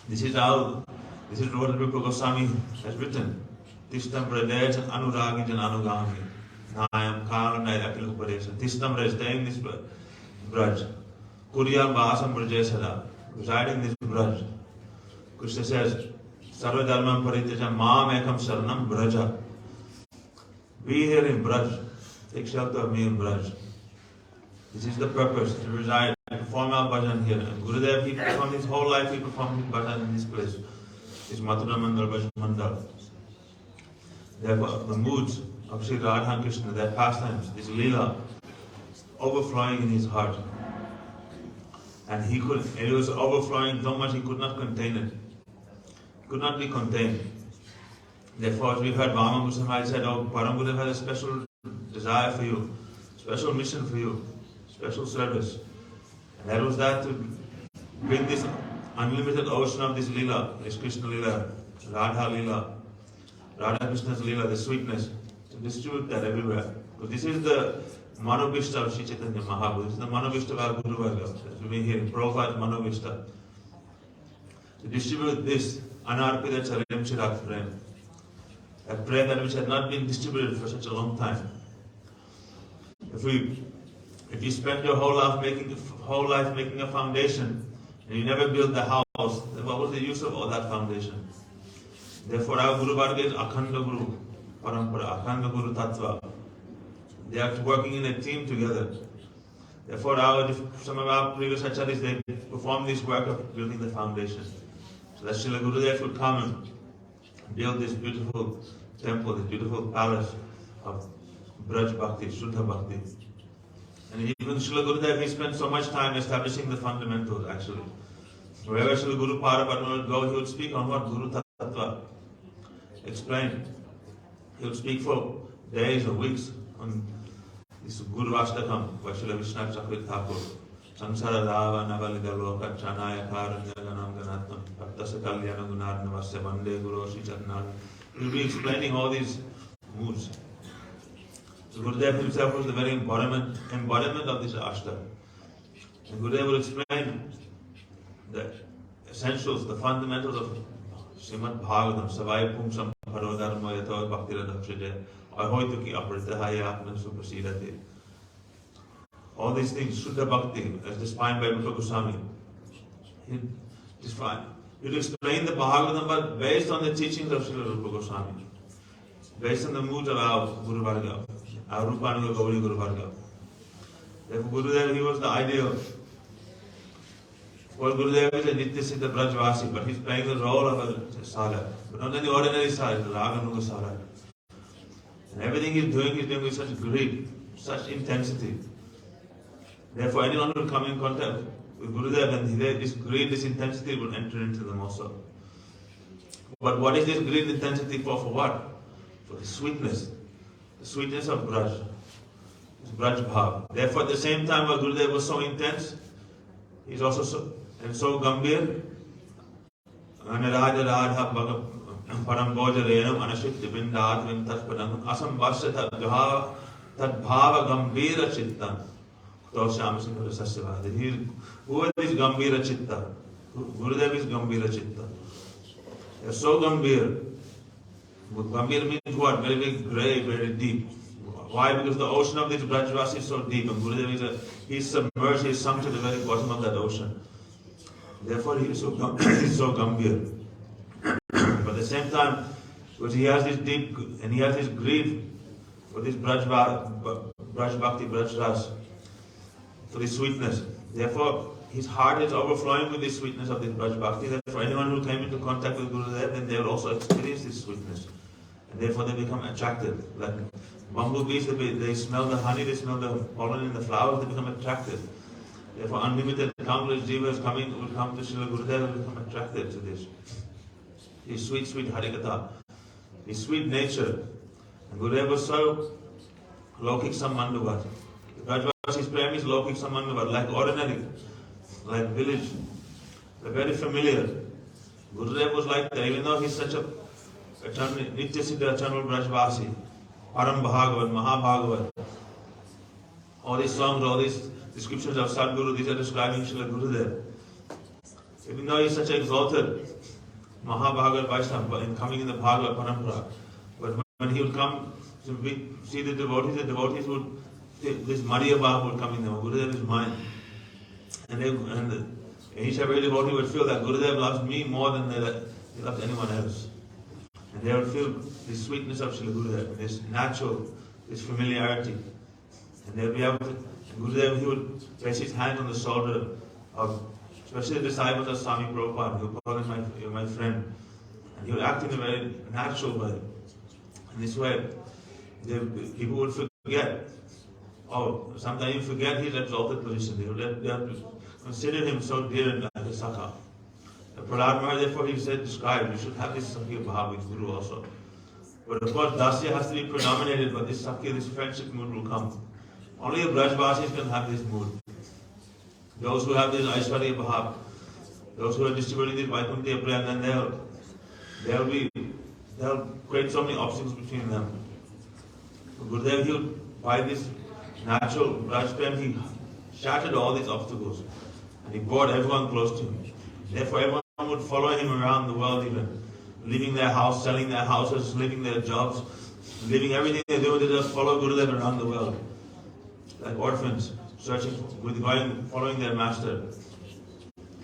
This is what Rupa Goswami has written. Tishtam Pradesh and Anuragi and Anugami. Nayam Karunay Akil Upadesha. Tishtam Pradesh, stay in this Braj. Kuriyam Basam Brajesada. Reside in this Braj. Krishna says, Sarva Dharmam Parityaja Maam Ekam Saranam Braja. Be here in Braj. Take shelter of me in Braj. This is the purpose, to reside, to perform our bhajan here. And Gurudev, he performed his whole life, he performed his bhajan in this place. This Mathura Mandal, Bhajan Mandal. Therefore, the moods of Sri Radha and Krishna, their pastimes, this Leela, overflowing in his heart. And it was overflowing so much he could not contain it. Could not be contained. Therefore, as we heard Vama Goswami said, oh, Param Gurudev has a special desire for you, special mission for you, special service. And that was that to bring this unlimited ocean of this Leela, this Krishna Leela, Radha Leela, Radha Krishna's Leela, the sweetness, to distribute that everywhere. So this is the Manobhishta of Sri Chaitanya Mahaprabhu. This is the Manobhishta of our Guru Varga, as we've been hearing, Prabhupada Manobhishta. To distribute this Anarpita Charim Chirag Prem, a prayer that which had not been distributed for such a long time. If you spend your whole life making a foundation and you never build the house, then what was the use of all that foundation? Therefore, our Guru Varga is Akhanda Guru Parampara, Akhanda Guru Tattva. They are working in a team together. Therefore, some of our previous acharyas, they perform this work of building the foundation. So that Srila Gurudev would come and build this beautiful temple, this beautiful palace of Braj Bhakti, Shuddha Bhakti. And even Srila Gurudev, he spent so much time establishing the fundamentals actually. Wherever Srila Guru Parapadma would go, he would speak on what Guru Tattva, explain. He would speak for days or weeks on this Guru Ashtakam, by Srila Vishnu Chakrit Thakur. Sansara Dava Navalida Loka Chanaya Karunya Ganam Ganatnam Bhaktasa Kalyana Gunarna Vasya Vande Guru Sri Chatnar. He will be explaining all these moods. So Gurudev himself was the very embodiment of this Ashtak. And Gurudev will explain the essentials, the fundamentals of Srimad Bhagavatam, Savai Pumsam Parodharma Yatava Bhaktivedanta Ahoituki Apritahaya Atman Suprasidati. All these things, Shuddha Bhakti, as defined by Rupa Goswami. He will explain the Bhagavatam, but based on the teachings of Srila Rupa Goswami. based on the mood of our Guru Varga, our Rupanuga Gauri Guru Varga. Therefore, Gurudev, he was the ideal. Well, Gurudev is a Nityasiddha Brajvasi, but he's playing the role of a sadhak. But not any ordinary sadhak, the Raganuga sadhak. And everything he's doing with such greed, such intensity. Therefore, anyone who will come in contact with Gurudev and this greed, this intensity will enter into them also. But what is this greed intensity for? For what? For the sweetness of Braj. This Braj Bhav. Therefore, at the same time, while Gurudev was so intense, he's also so Gambhir. Anaraja Radha Param Boja Renam Anashit Vindat Vintat Padam Asam Vasata Dha Tat Bhava Gambhira Chittan. Who is Gambhira Chitta? Gurudev is Gambhira Chitta. They are so Gambhir. Gambhir means what? Very, very grey, very deep. Why? Because the ocean of this Brajvasi is so deep, and Gurudev he's submerged, he's sunk to the very bottom of that ocean. Therefore, he is so Gambhir. But at the same time, because he has this deep, and he has this greed for this Braj Bhakti, Braj Ras, for this sweetness. Therefore, his heart is overflowing with the sweetness of this Braj Bhakti. Therefore, anyone who came into contact with Gurudev, then they will also experience this sweetness. And therefore, they become attracted. Like bumblebees, they smell the honey, they smell the pollen in the flowers, they become attracted. Therefore, unlimited, countless jivas would come to Srila Gurudev and become attracted to this. His sweet, sweet Harikatha, his sweet nature. And Gurudev was so Lokik Sammanduvat. Brajvasi's prem is Lokik Sammanduvat, like ordinary, like village, very familiar. Gurudev was like that, even though he's such a Nityasiddha eternal Brajvasi, Param Bhagavat, Mahabhagavat. All these songs, all these descriptions of Sadguru, these are describing Srila Gurudev. Even though he's such an exalted Mahabhagavat Vaishnava in coming in the Bhagavat Parampara, but when he would come to see the devotees would, this Maria Bhav would come in them, Gurudev is mine. And each every devotee would feel that Gurudev loves me more than he loves anyone else. And they would feel the sweetness of Srila Gurudev, this natural, this familiarity. And they would be able to, Gurudev, he would place his hand on the shoulder of, especially the disciples of Swami Prabhupada, he would call him my friend. And he would act in a very natural way. In this way, people would forget. Oh, sometimes you forget his exalted position. They would consider him so dear like a Sakha. Prahlad Maharaj, therefore, he said, described, you should have this Sakya Bhav with Guru also. But of course, Dasya has to be predominated, but this Sakya, this friendship mood will come. Only the Brajvasis can have this mood. Those who have this Aishwarya Bhav, those who are distributing this Vaikuntha Prem, then they'll create so many obstacles between them. Gurudev, he would, by this natural Braj Prem, he shattered all these obstacles. And he brought everyone close to him. Therefore, everyone would follow him around the world even. Leaving their house, selling their houses, leaving their jobs, leaving everything they do, they just follow Gurudev around the world. Like orphans, following their master.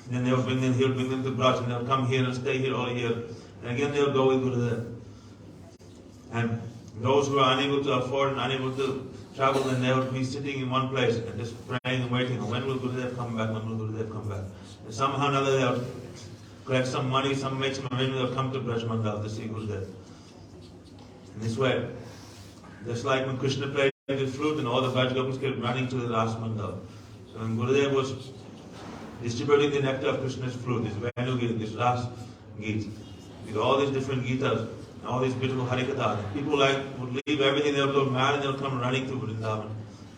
Then he'll bring them to Braj, and they'll come here and stay here all year. And again they'll go with Gurudev. And those who are unable to afford and unable to travel, then they will be sitting in one place and just praying and waiting. When will Gurudev come back? When will Gurudev come back? And somehow or another they'll collect some money, make some arrangement, they'll come to Braj Mandal to see Gurudev. In this way, just like when Krishna played the flute and all the Braj Gopis kept running to the last Mandal. So when Gurudev was distributing the nectar of Krishna's flute, this Venu Gita, this last Gita, with all these different Gitas, all these beautiful Harikatha, people would leave everything, they would go mad and they would come running to Vrindavan,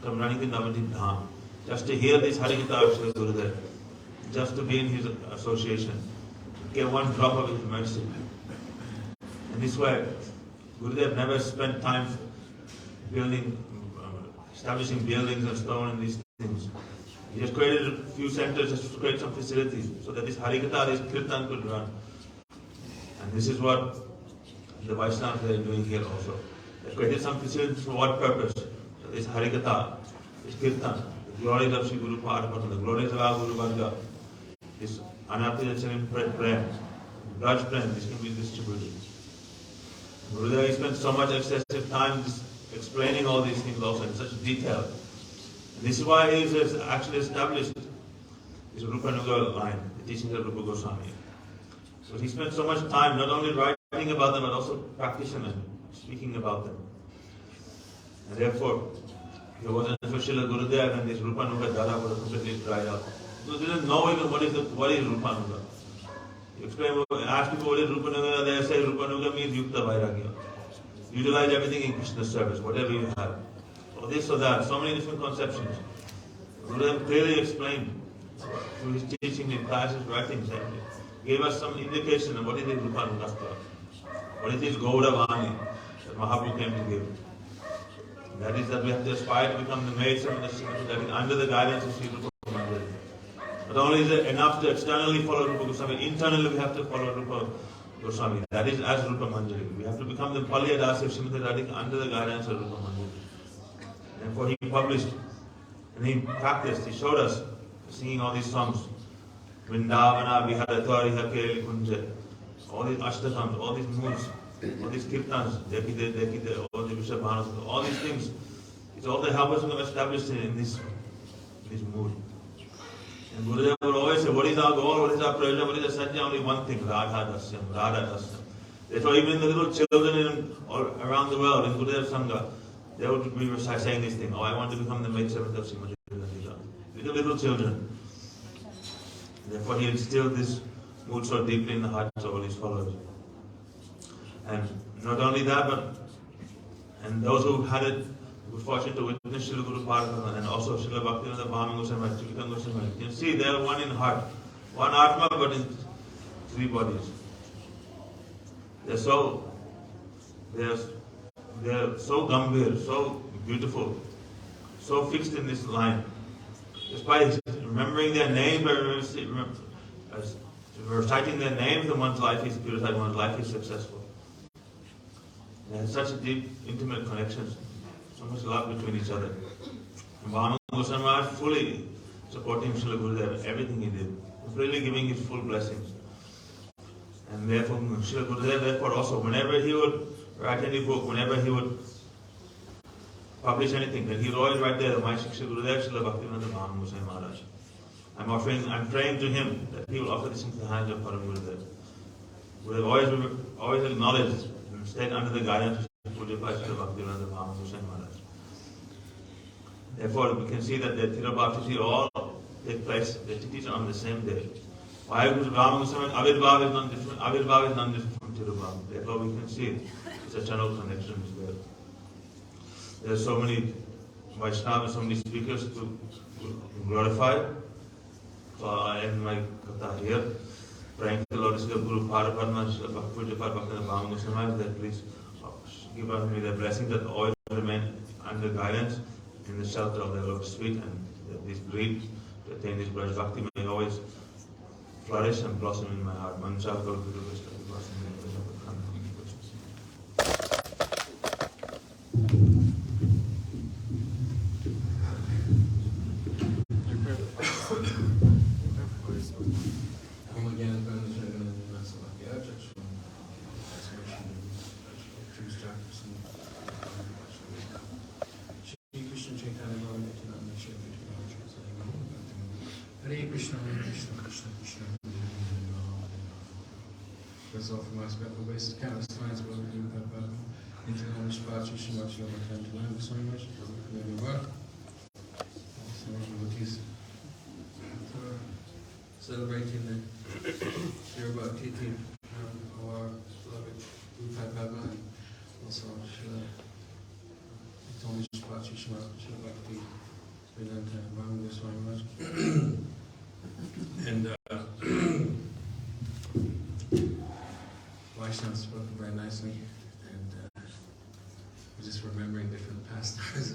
come running to Navadip Dham, just to hear this Harikatha of Srila Gurudev, just to be in his association, get one drop of his mercy. In this way, Gurudev never spent time establishing buildings and stone and these things. He just created a few centers just to create some facilities so that this Harikatha, this Kirtan could run. And this is what the Vaishnavas are doing here also. They created some facilities for what purpose? So this Harikatha, this Kirtan, the glories of Sri Guru Padma, the glories of our Guru Varga, this Anartha Prem, Braj Prem, this can be distributed. Gurudev spent so much excessive time explaining all these things also in such detail. And this is why he has actually established this Rupanuga line, the teachings of Rupa Goswami. So he spent so much time not only writing about them but also practicing them, speaking about them. And therefore, if it wasn't for Srila Gurudev and this Rupanuga Dara would have completely dried up. People didn't know even what is Rupanuga. You explain, ask people what is Rupanuga, they say Rupanuga means Yukta Vairagya. Utilize everything in Krishna's service, whatever you have. Or this or that, so many different conceptions. Gurudev clearly explained through his teaching in classes, writings, gave us some indication of what it is Rupanuga, what it is Gauravani that Mahaprabhu came to give. That is that we have to aspire to become the maids of the Srimad under the guidance of Sri Rupa Goswami. Not only is it enough to externally follow Rupa Goswami, internally we have to follow Rupa Goswami. That is as Rupa Manjari. We have to become the Palyadasi of Srimad Radhika under the guidance of Rupa Manjari. Therefore he published and he practiced, he showed us singing all these songs. Vrindavana, Viharatari, Hakeli, Kunja. All these ashtakams, all these moves, all these kirtans, Dekide, all the Vishabhanas, all these things. It's all the help us to establish in this mood. And Gurudev would always say, what is our goal, what is our pleasure, what is the Sadjan? Only one thing, Radha Dasyam, Radha Dasyam. Therefore even the little children all around the world in Gurudev Sangha, they would be saying this thing, I want to become the maidservant of Srimad Bhaktivedanta. With the little children. Therefore he instilled this mood so deeply in the hearts of all his followers. And not only that, and those who had it, good fortune to witness Srila Guru Paramahansa and also Srila Bhaktivedanta Narayana Goswami, you can see they are one in heart, one Atma but in three bodies. They're so gambhir, so beautiful, so fixed in this line. Just by remembering their names, by reciting their names, then one's life is purified, one's life is successful. They have such deep, intimate connections, so much love between each other. And Narayana Goswami Maharaja fully supporting Srila Gurudev, everything he did, really giving his full blessings. And therefore, Srila Gurudev, therefore also, whenever he would write any book, whenever he would publish anything, then he would always write there, my Srila Gurudev, Srila Bhaktivedanta Narayana Goswami Maharaja. I'm praying to him that he will offer this into the hands of Param Gurudev. Gurudev always acknowledged and stayed under the guidance of Pujapa Srila Bhaktivedanta Narayana Goswami Maharaja. Therefore, we can see that the Tirabhakti all take place, the titis are on the same day. Why Narayana Goswami, Avirbhav is non different from Tirabhakti. Therefore, we can see it's a channel connection is there. There are so many Vaishnavas, so many speakers to glorify. So I end my katha here, praying to the Lord Guru Parapadma, Bhaktivedanta Narayana Goswami Maharaja, that please give us their blessing that always remain under guidance in the shelter of their lotus feet, and that this greed to attain this Braj Bhakti may always flourish and blossom in my heart. Mancha Guru Guru Krishna blossom in my heart. From my special basis, countless times ago, we do have into the Sripad, Sripad, Sripad, so much. Celebrating the Sripad Titi of our beloved Sripad Baba, and also Sripad, Sripad, Bhaktivedanta Narayana Goswami Maharaja. And Vaishnava spoke very nicely, and just remembering different pastimes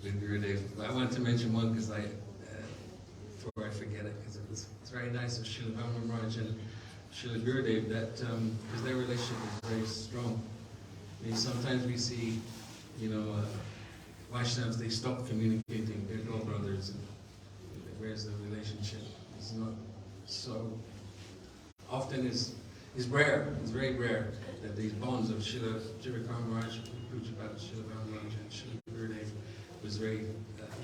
with Gurudev. I wanted to mention one because before I forget it, because it's very nice of Srila Maharaj and Srila Gurudev that because their relationship is very strong. Sometimes we see, Vaishnavas, they stop communicating. They're all brothers, and where's the relationship? It's not so often. is rare. It's very rare that these bonds of Srila Jivakarma Maharaj, Pujapata Srila Bhaktivedanta and Srila Gurudev was very,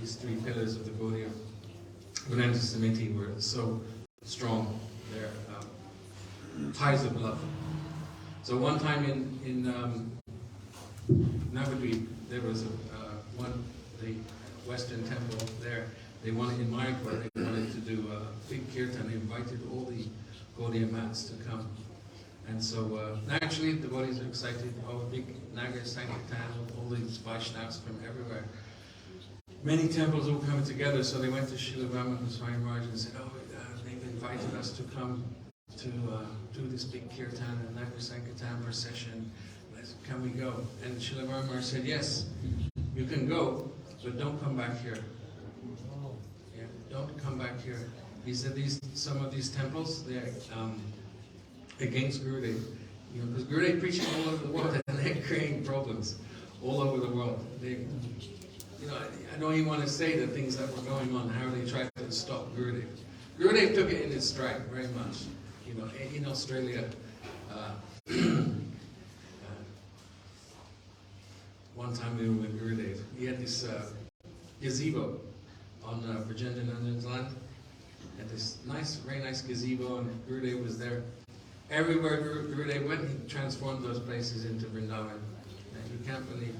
these three pillars of the Gaudiya Vedanta Samiti were so strong. They're ties of love. So one time in Navadvip, there was the Western temple there. They wanted, in Mayapur, they wanted to do a big kirtan. They invited all the Gaudiya mats to come. And so naturally, the devotees are excited. Oh, big Naga Sankirtan, all these Vaishnavas from everywhere. Many temples all coming together, so they went to Srila Brahma Goswami Maharaj and said, oh, they've invited us to come to do this big kirtan and Naga Sankirtan procession. Can we go? And Srila Brahma Maharaj said, yes, you can go, but don't come back here. Yeah, don't come back here. He said some of these temples, they're against Gurudev. You know, because Gurudev preaching all over the world and they're creating problems all over the world. They, you know, I don't even want to say the things that were going on, how they tried to stop Gurudev. Gurudev took it in his stride very much. You know, in Australia, one time we were with Gurudev. He had this gazebo on Virginia Nandan's land. Had this nice, very nice gazebo, and Gurudev was there. Everywhere Gurudev went, he transformed those places into Vrindavan. And you can't believe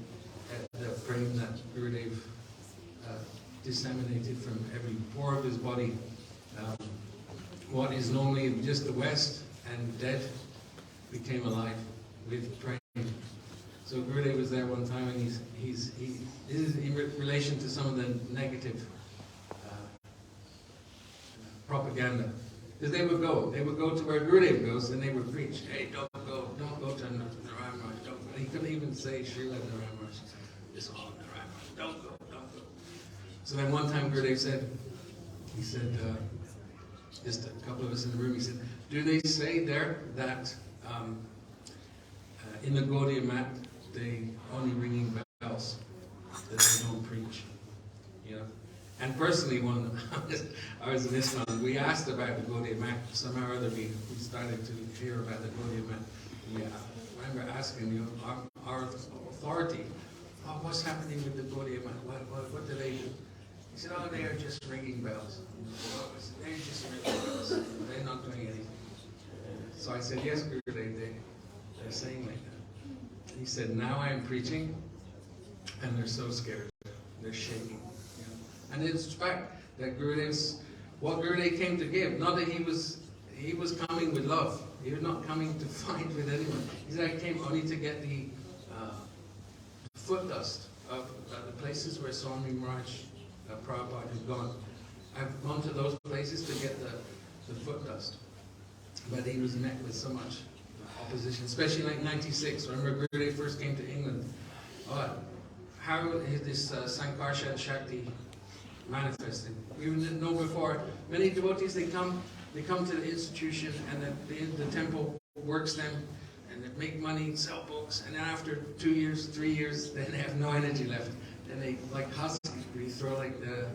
the prem that Gurudev disseminated from every pore of his body. What is normally just the West and dead became alive with praying. So Gurudev was there one time, and this is in relation to some of the negative propaganda. Because they would go to where Gurudev goes, and they would preach, hey, don't go to Narayana Maharaj, don't go. He couldn't even say Srila Narayana Maharaj. It's all Narayana Maharaj, don't go. So then one time Gurudev said, just a couple of us in the room, he said, do they say there that in the Gaudiya mat, they only ringing bells, that they don't preach? You know? And personally, when I was in Islam, we asked about the Gaudiya mat. Somehow or other, we started to hear about the Gaudiya mat. I remember asking our authority, oh, what's happening with the Gaudiya mat? What do they do? He said, oh, they are just ringing bells. They're just ringing bells. They're not doing anything. So I said, yes, Gurudev, they're saying like that. He said, now I am preaching, and they're so scared. They're shaking. You know? And it's fact that what Gurudev came to give, not that he was coming with love. He was not coming to fight with anyone. He said, I came only to get the foot dust of the places where Swami Maharaj Prabhupada had gone. I've gone to those places to get the foot dust. But he was met with so much opposition, especially like '96. Remember Gurudev first came to England. How is this Sankarshan Shakti manifested? We didn't know before. Many devotees, they come to the institution, and the temple works them, and they make money, sell books, and then after 2 years, 3 years, then they have no energy left. Then they, like husk, we throw like the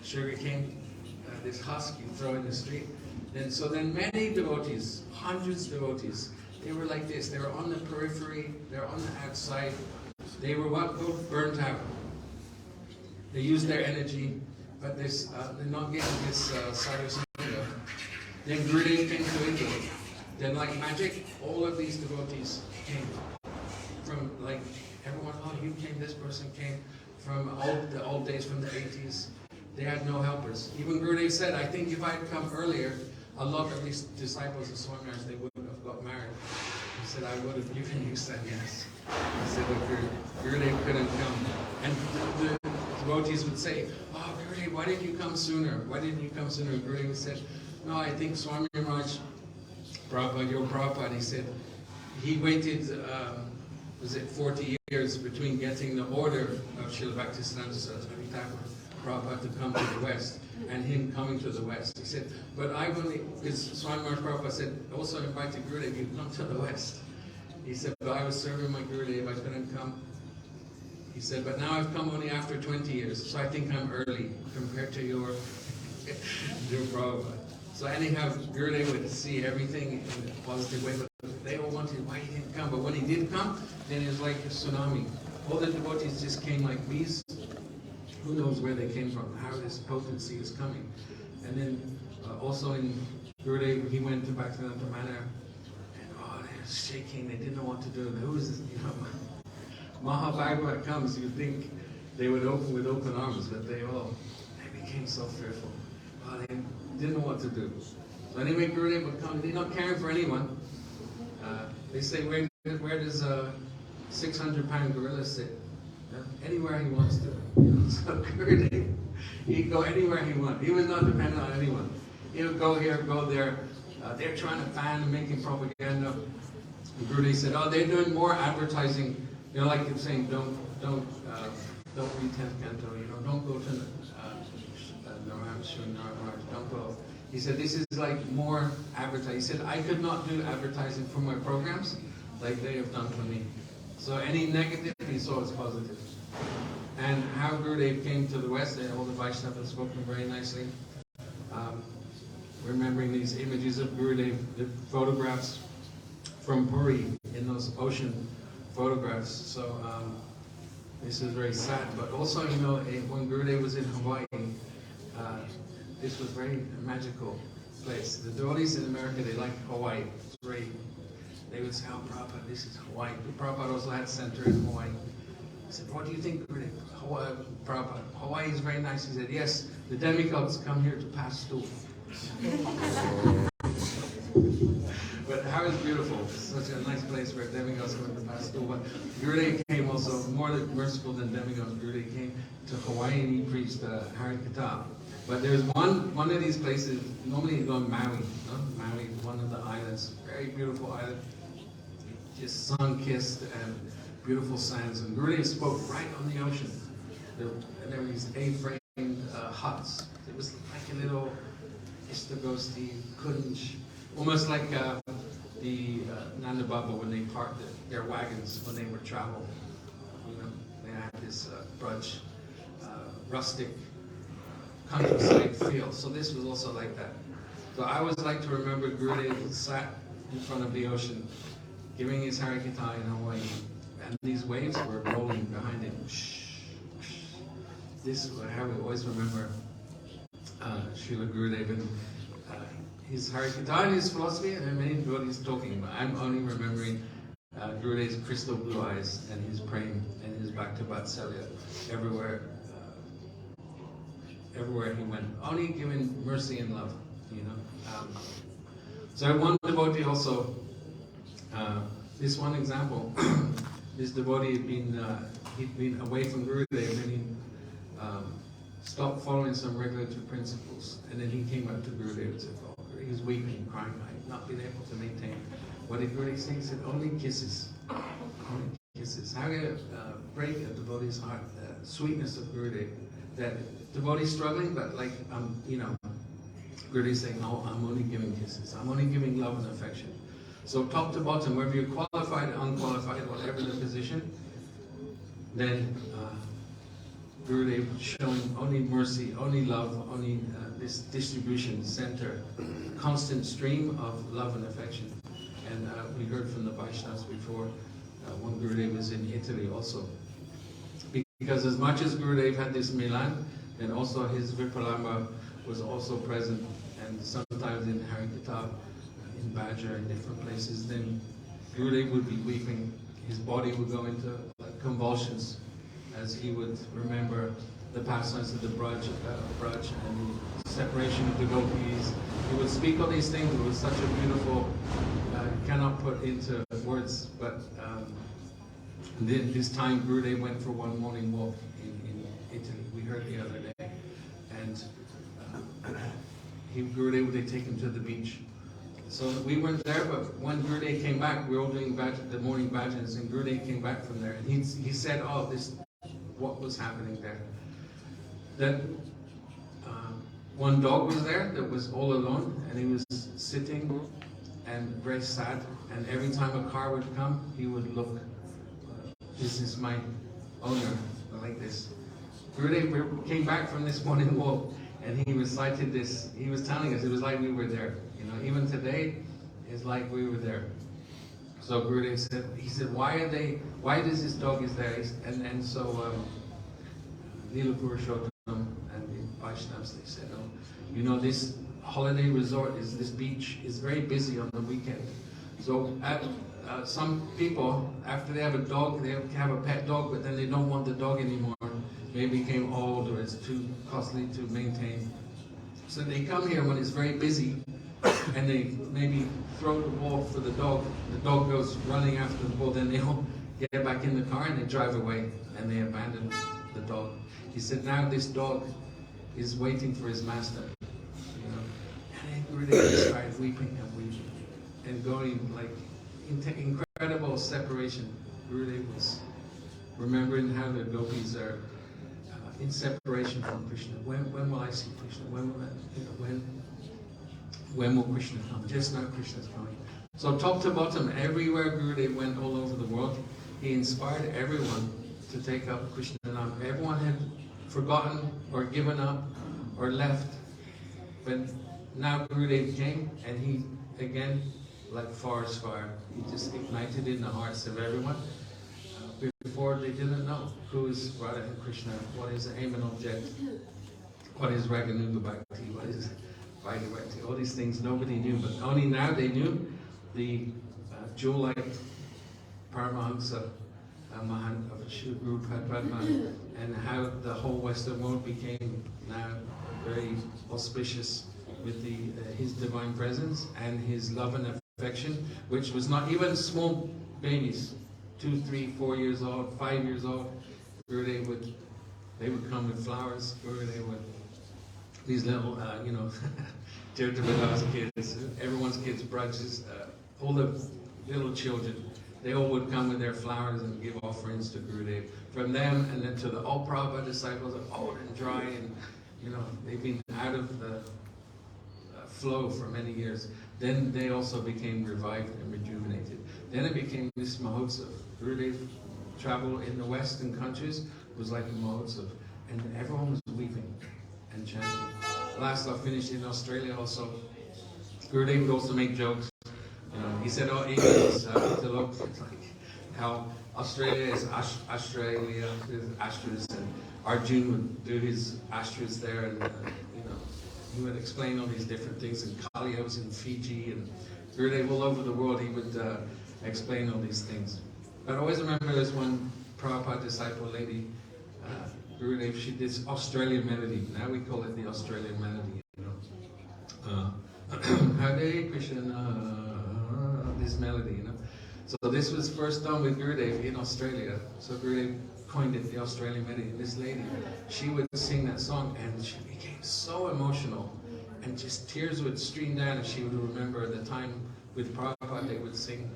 sugar cane, this husk you throw in the street. Then many devotees, hundreds of devotees, they were like this. They were on the periphery, they were on the outside. They were burnt out. They used their energy, but they're not getting this sadhusanga. Then Gurudev came to India. Then like magic, all of these devotees came from like everyone, oh, you came, this person came from the old days, from the 80s. They had no helpers. Even Gurudev said, I think if I had come earlier, a lot of these disciples of Swami Maharaj, they wouldn't have got married. He said, I would have given you said yes. He said, but Gurudev couldn't come. And the devotees would say, oh, Gurudev, why didn't you come sooner? Why didn't you come sooner? Gurudev said, no, I think Swami Maharaj, Prabhupada, your Prabhupada, he said, he waited, 40 years between getting the order of Srila Bhaktisiddhanta Saraswati Thakur, Prabhupada, to come to the West, and him coming to the West. He said, but I've only, because Swami Maharaj Prabhupada said, also invited Gurudev, you come to the West. He said, but I was serving my Gurudev, I couldn't come. He said, but now I've come only after 20 years, so I think I'm early compared to your Prabhupada. So anyhow, Gurudev would see everything in a positive way, but they all wanted why he didn't come. But when he did come, then it was like a tsunami. All the devotees just came like bees. Who knows where they came from, how this potency is coming. And then also in Gurudev, he went to Bhaktivedanta Manor, and they were shaking, they didn't know what to do. And who is this? Mahabhagavad comes, you'd think they would open with open arms, but they became so fearful. They didn't know what to do. So anyway, Gurudev would come, they're not caring for anyone. They say, where does a 600-pound gorilla sit? Anywhere he wants to. So Gurudev, he'd go anywhere he wanted. He was not dependent on anyone. He would go here, go there. They're trying to ban and making propaganda. And Gurudev said, they're doing more advertising. Like him saying, don't read 10th canto. Don't go to Maharaj, don't go. He said, this is like more advertising. He said, I could not do advertising for my programs like they have done for me. So any negative he saw as positive. And how Gurudev came to the West, and all the Vaishnavas have spoken very nicely. Remembering these images of Gurudev, the photographs from Puri in those ocean photographs. So this is very sad. But also, when Gurudev was in Hawaii, this was very magical place. The devotees in America, they like Hawaii. It's very. They would say, Prabhupada, this is Hawaii. Prabhupada also had a center in Hawaii. I said, what do you think, Gurudev? Prabhupada, Hawaii is very nice. He said, yes, the demigods come here to pass stool. But how is beautiful. It's such a nice place where demigods come to pass stool. But Gurudev came also, more merciful than demigods. Gurudev came to Hawaii and he preached Harikatha. But there's one of these places, normally you go in Maui, Maui, one of the islands, very beautiful island, just sun-kissed and beautiful sands. And Gurudev spoke right on the ocean. And there were these A-framed huts. It was like a little Ishtagosti, Kunj, almost like the Nanda Baba when they parked their wagons when they would travel. They had this brunch, rustic countryside feel. So this was also like that. So I always like to remember Gurudev sat in front of the ocean, giving his Harikatha in Hawaii, and these waves were rolling behind him. This is how we always remember Srila Gurudev and his Harikatha and his philosophy, and many devotees talking about. I'm only remembering Gurudev's crystal blue eyes and his praying and his Bhakti Vatsalya everywhere he went, only giving mercy and love, So one devotee also, this one example, this devotee he'd been away from Gurudev and he stopped following some regulatory principles, and then he came up to Gurudev and said, he was weeping, crying, I've not been able to maintain. What did Gurudev say? He said, only kisses. Only kisses. How can you break a devotee's heart? The sweetness of Gurudev. That devotee struggling, but Gurudev saying, no, I'm only giving kisses. I'm only giving love and affection. So top to bottom, whether you're qualified, unqualified, whatever the position, then Gurudev showing only mercy, only love, only this distribution center, constant stream of love and affection. And we heard from the Vaishnavas before, when Gurudev was in Italy also. Because as much as Gurudev had this Milan, then also his Vipalamba was also present, and sometimes in Harikatha, in Badger, in different places, then Gurudev would be weeping. His body would go into convulsions as he would remember the pastimes of the Braj and the separation of devotees. He would speak all these things. It was such a beautiful, cannot put into words, but this time Gurudev went for one morning walk in Italy. We heard the other day. And Gurudev would take him to the beach. So we weren't there, but when Gurudev came back, we were all doing the morning bhajans, and Gurudev came back from there, and he said, what was happening there. That one dog was there that was all alone, and he was sitting and very sad, and every time a car would come, he would look, this is my owner, like this. Gurudev came back from this morning walk, And he recited this, he was telling us, it was like we were there. You know, even today, it's like we were there. So Gurudev said, he said, why does this dog is there? And so Leela Purushottam and the Vaishnavas, they said, oh, you know, this holiday resort, this beach is very busy on the weekend. So some people, after they have a dog, they have a pet dog, but then they don't want the dog anymore. Maybe it became old or it's too costly to maintain. So they come here when it's very busy and they maybe throw the ball for the dog. The dog goes running after the ball, then they all get back in the car and they drive away and they abandon the dog. He said, now this dog is waiting for his master. You know? And Gurudev started weeping and weeping and going like incredible separation. Gurudev was remembering how the gopis are in separation from Krishna. When will I see Krishna? When will Krishna come? Just now Krishna's coming. So top to bottom, everywhere Gurudev went all over the world, he inspired everyone to take up Krishna Nam. Everyone had forgotten or given up or left. But now Gurudev came and he, again, like forest fire, he just ignited in the hearts of everyone. Before they didn't know who is Radha and Krishna, what is the aim and object, what is Raganuga Bhakti, what is Vaidya Bhakti, all these things nobody knew, but only now they knew the jewel-like Paramahansa Mohan of Sripad and how the whole Western world became now very auspicious with his divine presence and his love and affection, which was not even small babies, 2, 3, 4 years old, 5 years old, Gurudev they would come with flowers, Gurudev would, these little, Tirthavada's kids, everyone's kids, Braj's, all the little children, they all would come with their flowers and give offerings to Gurudev. From them and then to the old Prabhupada disciples, old and dry, and they've been out of the flow for many years. Then they also became revived and rejuvenated. Then it became this Mahotsav. Gurudev travel in the Western countries was like a Mahotsav, and everyone was weeping and chanting. Last I finished in Australia also. Gurudev would also make jokes. He said, "Oh, English, to look like how Australia is Australia with Astras, and Arjun would do his Astras there, and he would explain all these different things. And Kalia was in Fiji, and Gurudev all over the world. He would explain all these things. But I always remember there's one Prabhupada disciple lady, Gurudev. She did this Australian melody. Now we call it the Australian melody. Hare Krishna. This melody, So this was first done with Gurudev in Australia. So Gurudev coined it the Australian melody. This lady, she would sing that song and she became so emotional and just tears would stream down and she would remember the time with Prabhupada they would sing.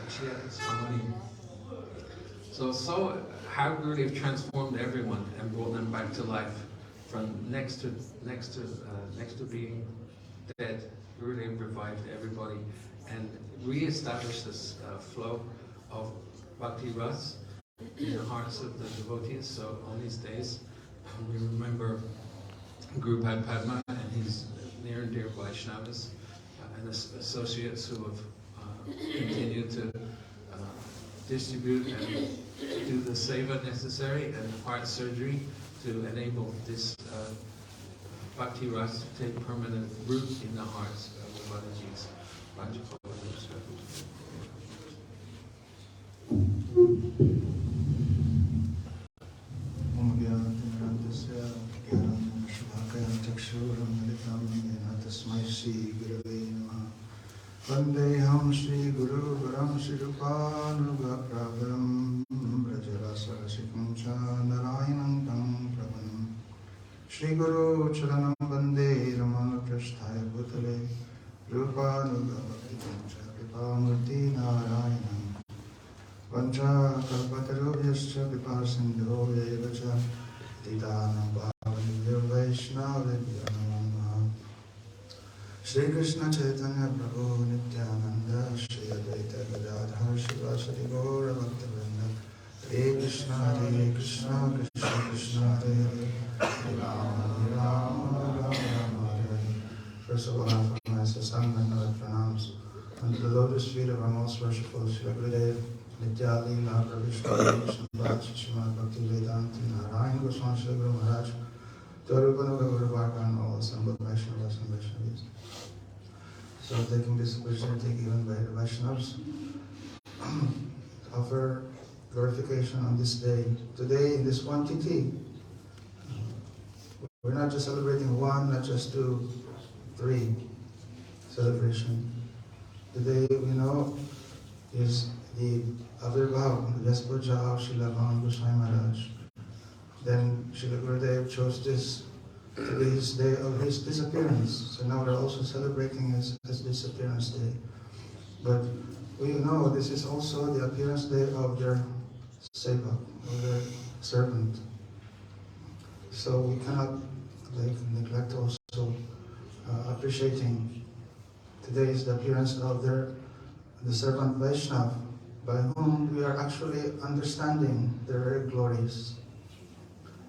She had this harmony. So how Gurudev transformed everyone and brought them back to life from next to being dead. Gurudev revived everybody and re-established this flow of Bhakti Ras in the hearts of the devotees. So on these days, we remember Guru Padma and his near and dear Vaishnavas and associates who have continued to distribute and do the seva necessary and heart surgery to enable this Bhakti Ras to take permanent root in the hearts of the Bhadajis. Om Gyananandasya Gyanam Shubhakaya Chakshuram Militam Yena Tasmai Shri Gurave Namaha Vandeham Shri Guru Varam Shrirupanugapravaram Brajarasa Sikuncha Narayanam Tam Pravanam Shri Guru Charanam Vande Ramana Prasthaya Bhutale Rupanugabhaktivedanta Kripamurti Narayanam Vancha Kalpatarubhyascha Kripasindho Yevacha Titanam Bhavanibhyo Vaishnavibhyo Namaha Shri Krishna Chaitanya Prabhu Nityananda Shri Advaita Gadadhar Shivasati Gaura Bhaktivinoda Hare Krishna Krishna Krishna Hare Hare Rama Rama Savala for my Satsang Vandana Pranams. Under the lotus feet of our most worshipful Srila Gurudev, Nityali, Lava Vishnu, Srimad Bhaktivedanta Narayana Goswami Srila Guru Maharaj, Torupana Guru Bhaka, and all assembled Vaishnavas and Vaishnavis. So, taking this opportunity given by the Vaishnavas, offer glorification on this day. Today, in this one tithi, we're not just celebrating one, not just two, three celebration. Today, we know, is the Avirbhav, the Puja of Srila Narayana Goswami Maharaj. Then Srila Gurudev chose this to be his day of his disappearance. So now we're also celebrating his disappearance day. But we know this is also the appearance day of their seva, of their servant. So we cannot neglect also appreciating today is the appearance of the servant Vaishnav, by whom we are actually understanding their very glories.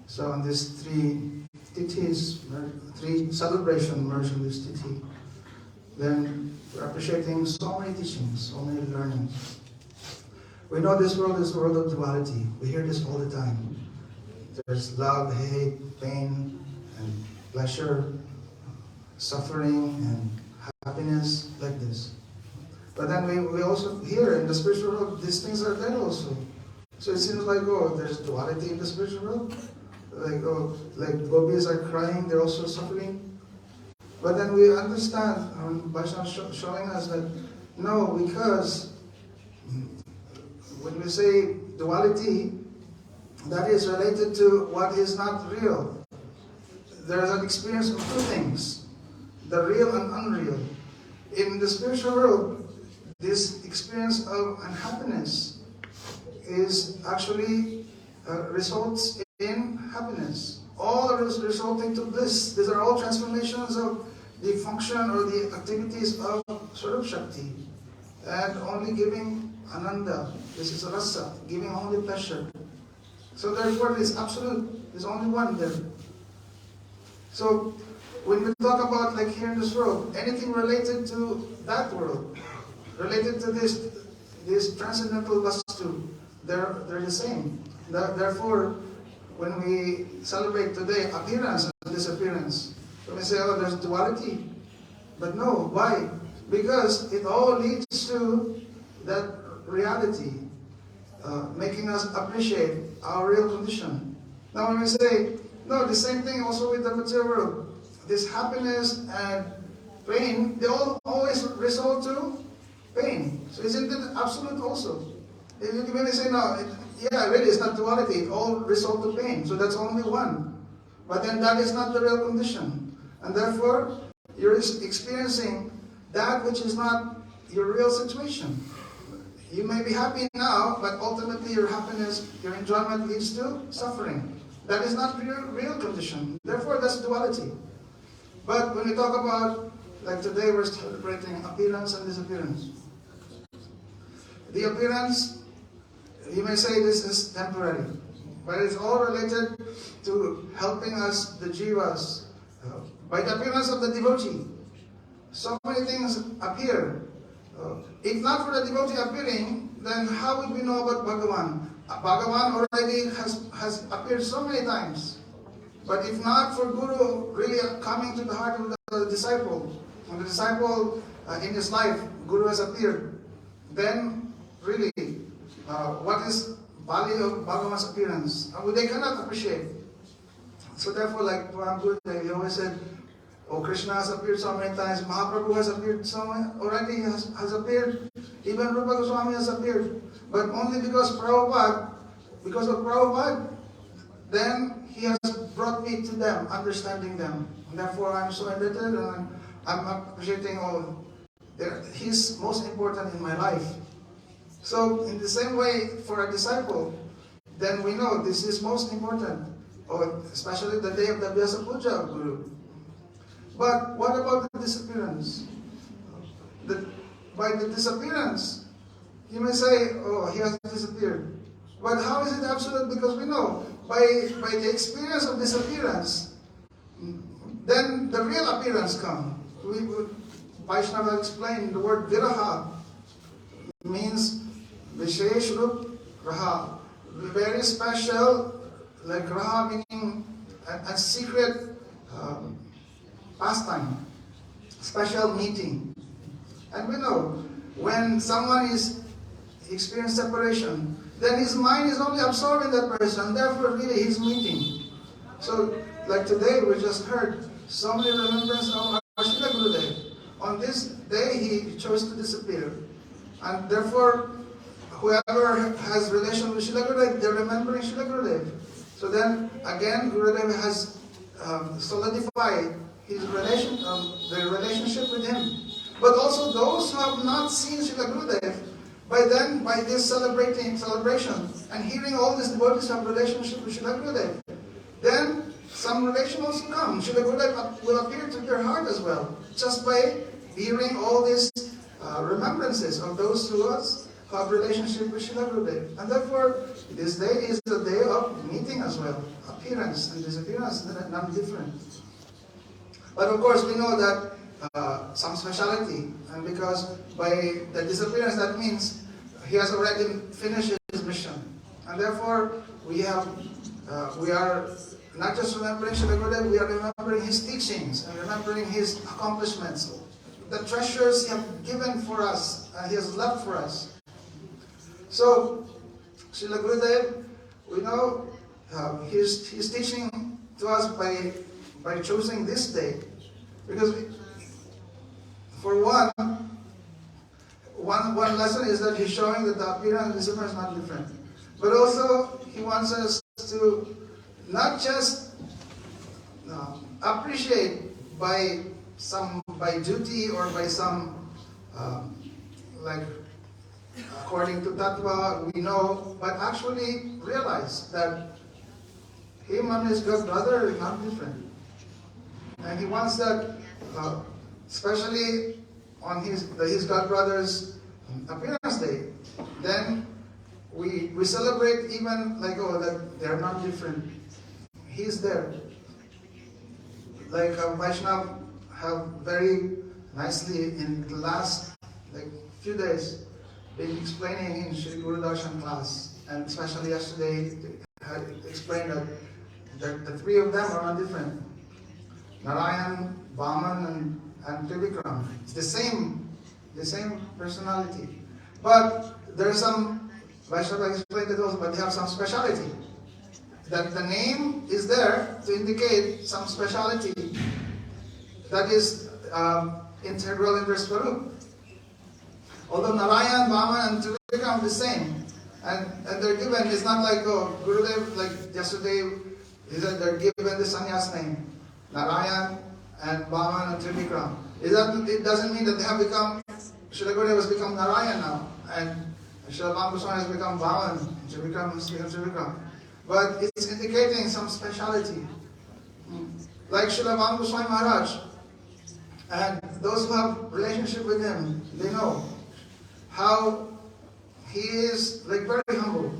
So on these three tithis, three celebration merged in this tithi, then we're appreciating so many teachings, so many learnings. We know this world is a world of duality. We hear this all the time. There's love, hate, pain, and pleasure, suffering, and happiness, like this. But then we also hear in the spiritual world, these things are there also. So it seems like, there's duality in the spiritual world. Like gopis are crying, they're also suffering. But then we understand, Vaishnava showing us that, no, because when we say duality, that is related to what is not real. There is an experience of two things, the real and unreal. In the spiritual world, this experience of unhappiness is actually results in happiness. All is resulting to bliss. These are all transformations of the function or the activities of Swarup Shakti. And only giving ananda, this is rasa, giving only pleasure. So therefore it is absolute, there's only one there. So when we talk about like here in this world, anything related to that world, related to this transcendental vastu, they're the same. Therefore, when we celebrate today appearance and disappearance, when we say, there's duality. But no, why? Because it all leads to that reality, making us appreciate our real condition. Now when we say, no, the same thing also with the material world. This happiness and pain, they all always result to pain. So isn't it absolute also? When they say, no, really it's not duality, it all result to pain. So that's only one. But then that is not the real condition. And therefore, you're experiencing that which is not your real situation. You may be happy now, but ultimately your happiness, your enjoyment leads to suffering. That is not your real condition. Therefore, that's duality. But when we talk about, like today we're celebrating appearance and disappearance. The appearance, you may say this is temporary, but it's all related to helping us, the jivas, by the appearance of the devotee. So many things appear. If not for the devotee appearing, then how would we know about Bhagavan? Bhagavan already has appeared so many times. But if not for Guru really coming to the heart of the disciple, when the disciple in his life, Guru has appeared, then really, what is value of Bhagavan's appearance? They cannot appreciate. So therefore, like Guru, he always said, Krishna has appeared so many times, Mahaprabhu has appeared so many, already has appeared, even Rupa Goswami has appeared. But only because of Prabhupada, then he has brought me to them, understanding them. And therefore I'm so indebted and I'm appreciating he's most important in my life. So in the same way for a disciple, then we know this is most important, especially the day of the Vyasa Puja of Guru. But what about the disappearance? By the disappearance, you may say, he has disappeared. But how is it absolute? Because we know, by the experience of disappearance, then the real appearance comes. Vaishnava explained the word viraha means Vishesh Rup Raha, very special, like Raha meaning a secret pastime, special meeting. And we know when someone is experiencing separation, then his mind is only absorbed in that person, therefore really he's meeting. So like today we just heard so many remembrances of our Srila Gurudev. On this day he chose to disappear. And therefore whoever has relation with Srila Gurudev, they're remembering Srila Gurudev. So then again Gurudev has solidified his their relationship with him. But also those who have not seen Srila Gurudev, by this celebration and hearing all these devotees have relationship with Srila Gurudev, then some relation also comes. Srila Gurudev will appear to their heart as well, just by hearing all these remembrances of those who have relationship with Srila Gurudev. And therefore, this day is the day of meeting as well. Appearance and disappearance are not different. But of course, we know that some speciality, and because by the disappearance, that means he has already finished his mission. And therefore, we are not just remembering Srila Gurudev, we are remembering his teachings and remembering his accomplishments, the treasures he has given for us and he has left for us. So, Srila Gurudev, we know he's teaching to us by choosing this day, because for one lesson is that he's showing that the appearance and disappearance is not different. But also, he wants us to not just appreciate by duty or by some, like according to Tattva, we know, but actually realize that him and his god brother is not different. And he wants that, especially on his god brother's appearance day, then we celebrate even like, oh, that they're not different. He's there. Like Vaishnav have very nicely in the last few days been explaining in Shri Guru Darshan class, and especially yesterday had explained that the three of them are not different. Narayan, Vaman, and Trivikram. It's the same personality. But there are some, Vaishnava explained it also, but they have some speciality. That the name is there to indicate some speciality that is integral in their Swarup. Although Narayan, Vaman, and Trivikram are the same. And they're given, it's not like, oh, Gurudev, like yesterday, he said they're given the sannyas name. Narayan and Vaman and Trivikram. It doesn't mean that they have become, Srila Gurudev has become Narayan now, and Srila Bhakti Goswami has become Vaman, Trivikram has become Trivikram. But it's indicating some speciality. Like Srila Bhakti Goswami Maharaj, and those who have relationship with him, they know how he is like very humble.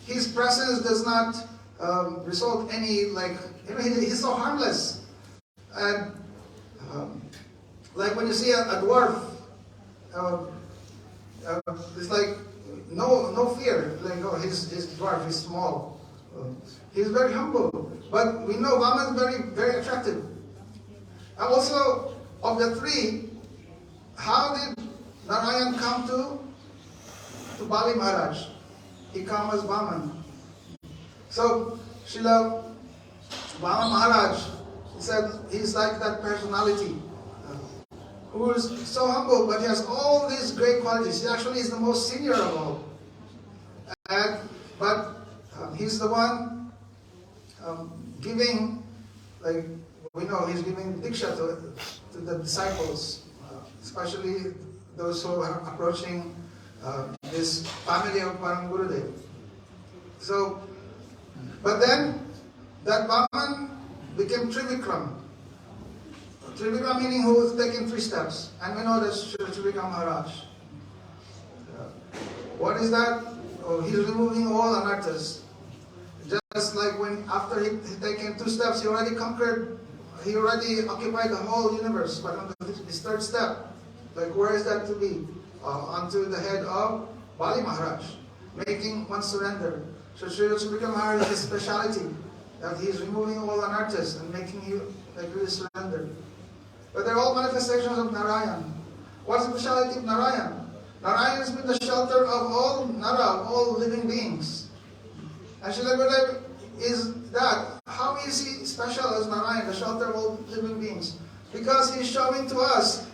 His presence does not result any he's so harmless. And like when you see a dwarf, it's like no fear. Like, oh, he's dwarf, he's small. He's very humble. But we know Vaman is very, very attractive. And also, of the three, how did Narayan come to Bali Maharaj? He came as Vaman. So, Srila Vaman Maharaj said he's like that personality who is so humble, but he has all these great qualities. He actually is the most senior of all. But he's the one giving, like we know, he's giving diksha to the disciples, especially those who are approaching this family of Param Gurudev. So, but then that Vaman became Trivikram. Trivikram meaning who has taken 3 steps. And we know that's Trivikram Maharaj. What is that? Oh, he's removing all anarthas. Just like when after he taken 2 steps, he already conquered he already occupied the whole universe, but on his third step, like where is that to be? Onto the head of Bali Maharaj, making one surrender. So Sri Maharaj's speciality, that he is removing all anarthas and making you like really surrender. But they're all manifestations of Narayana. What's the speciality of Narayana? Narayana has been the shelter of all Nara, of all living beings. And Srila Gurudev is that. How is he special as Narayana, the shelter of all living beings? Because he's showing to us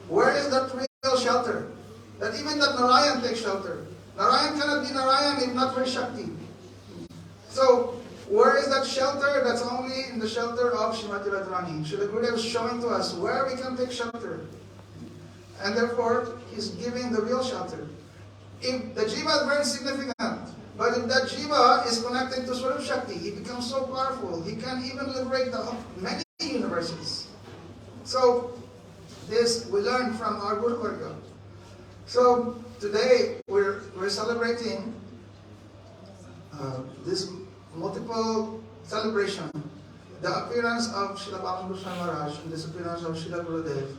where is that real shelter. That even that Narayana takes shelter. Narayana cannot be Narayana if not for Shakti. So, where is that shelter? That's only in the shelter of Srimati Radharani. Srila Gurudev is showing to us where we can take shelter. And therefore, he's giving the real shelter. If the jiva is very significant, but if that jiva is connected to Swarup Shakti, he becomes so powerful, he can even liberate the many universes. So, this we learn from our Guru Varga. So, today we're celebrating this multiple celebration. The appearance of Srila Bhaktivedanta Goswami Maharaj and the disappearance of Srila Gurudev.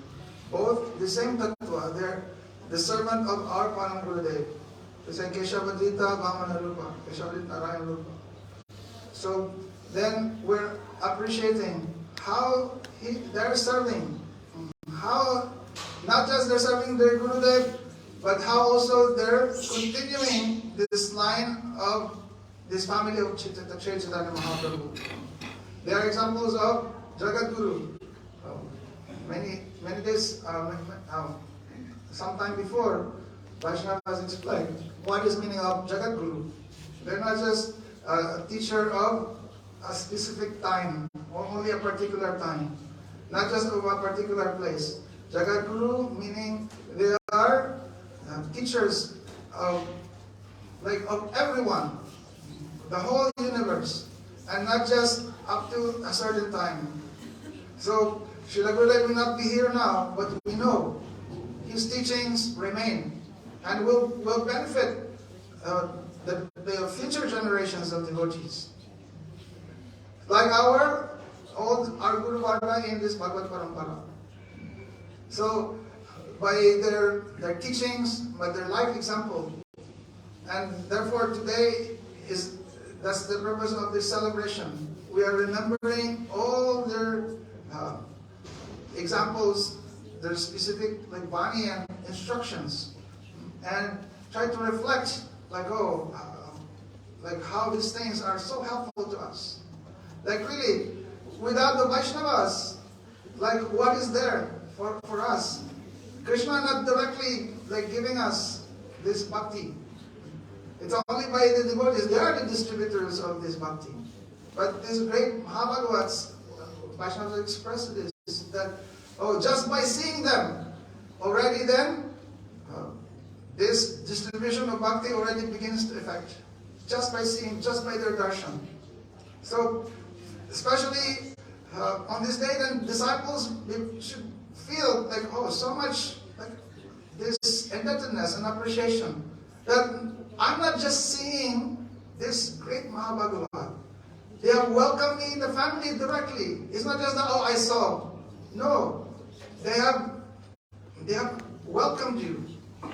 Both the same tattva, they're the servant of our Param Gurudev. They say Keshavadita Vamana Rupa, Keshavadita Narayana Rupa. So then we're appreciating how they're serving. How not just they're serving their Gurudev, but how also they're continuing this line of this family of Chaitanya Mahaprabhu. They are examples of Jagat Guru. Many days, sometime before, Vaishnava has explained what is meaning of Jagat Guru. They're not just a teacher of a specific time, or only a particular time, not just of a particular place. Jagat Guru meaning they are teachers of everyone, the whole universe, and not just up to a certain time. So Srila Gurudev will not be here now, but we know his teachings remain and will benefit the future generations of devotees. Like our Guru Varga in this Bhagavad Parampara. So by their teachings, by their life example, and therefore today that's the purpose of this celebration. We are remembering all their examples, their specific like Vani and instructions, and try to reflect like how these things are so helpful to us. Like really, without the Vaishnavas, like what is there for us? Krishna not directly like giving us this bhakti. It's only by the devotees. They are the distributors of this bhakti. But these great Mahabhagavats, Vaishnavas expressed this, that just by seeing them, already then, this distribution of bhakti already begins to effect. Just by seeing, just by their darshan. So, especially on this day, then disciples should feel like, so much like this indebtedness and appreciation. That I'm not just seeing this great Mahabhagavat. They have welcomed me in the family directly. It's not just that, I saw. No. They have welcomed you.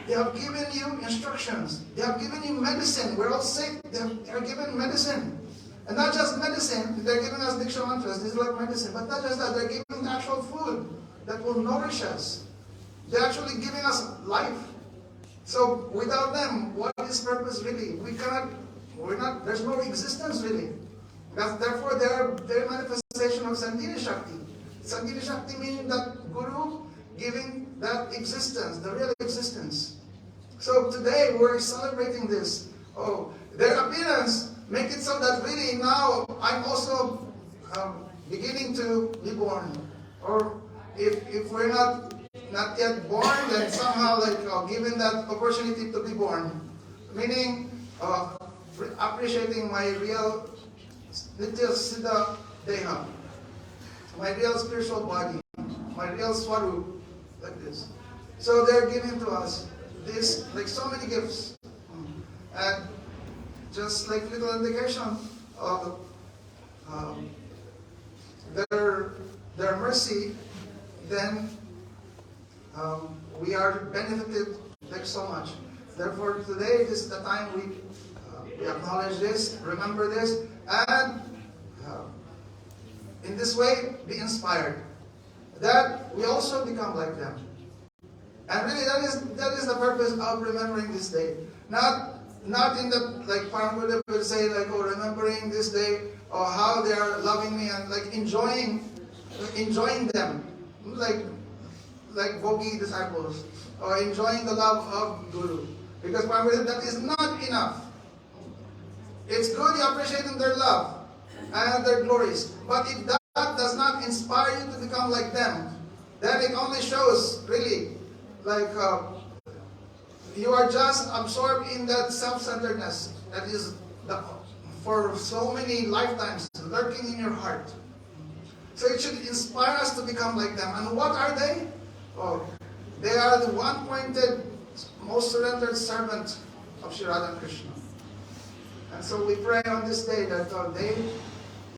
They have given you instructions. They have given you medicine. We're all sick. They are given medicine. And not just medicine, they're giving us Diksha mantras. This is like medicine. But not just that, they're giving actual food that will nourish us. They're actually giving us life. So without them, what is purpose really? There's no existence really. Therefore, they're manifestation of Sandhini Shakti. Sandhini Shakti meaning that Guru giving that existence, the real existence. So today we're celebrating this. Their appearance make it so that really now I'm also beginning to be born. Or if we're not yet born, then somehow given that opportunity to be born. Meaning appreciating my real Nitya Siddha Deha, my real spiritual body, my real Swarup, like this. So they're giving to us this, like so many gifts. And just like little indication of their mercy, then we are benefited like so much. Therefore, today is the time we acknowledge this, remember this, and in this way be inspired that we also become like them. And really, that is the purpose of remembering this day. Not in the, like Parambuddha will say, like, oh, remembering this day, or how they are loving me, and like enjoying them, like Bogi disciples, or enjoying the love of Guru. Because Parambuddha, that is not enough. It's good you appreciate their love and their glories, but if that does not inspire you to become like them, then it only shows really like you are just absorbed in that self-centeredness that is for so many lifetimes lurking in your heart. So it should inspire us to become like them. And what are they? Oh, they are the one-pointed, most surrendered servant of Sri Radha and Krishna. And so we pray on this day that they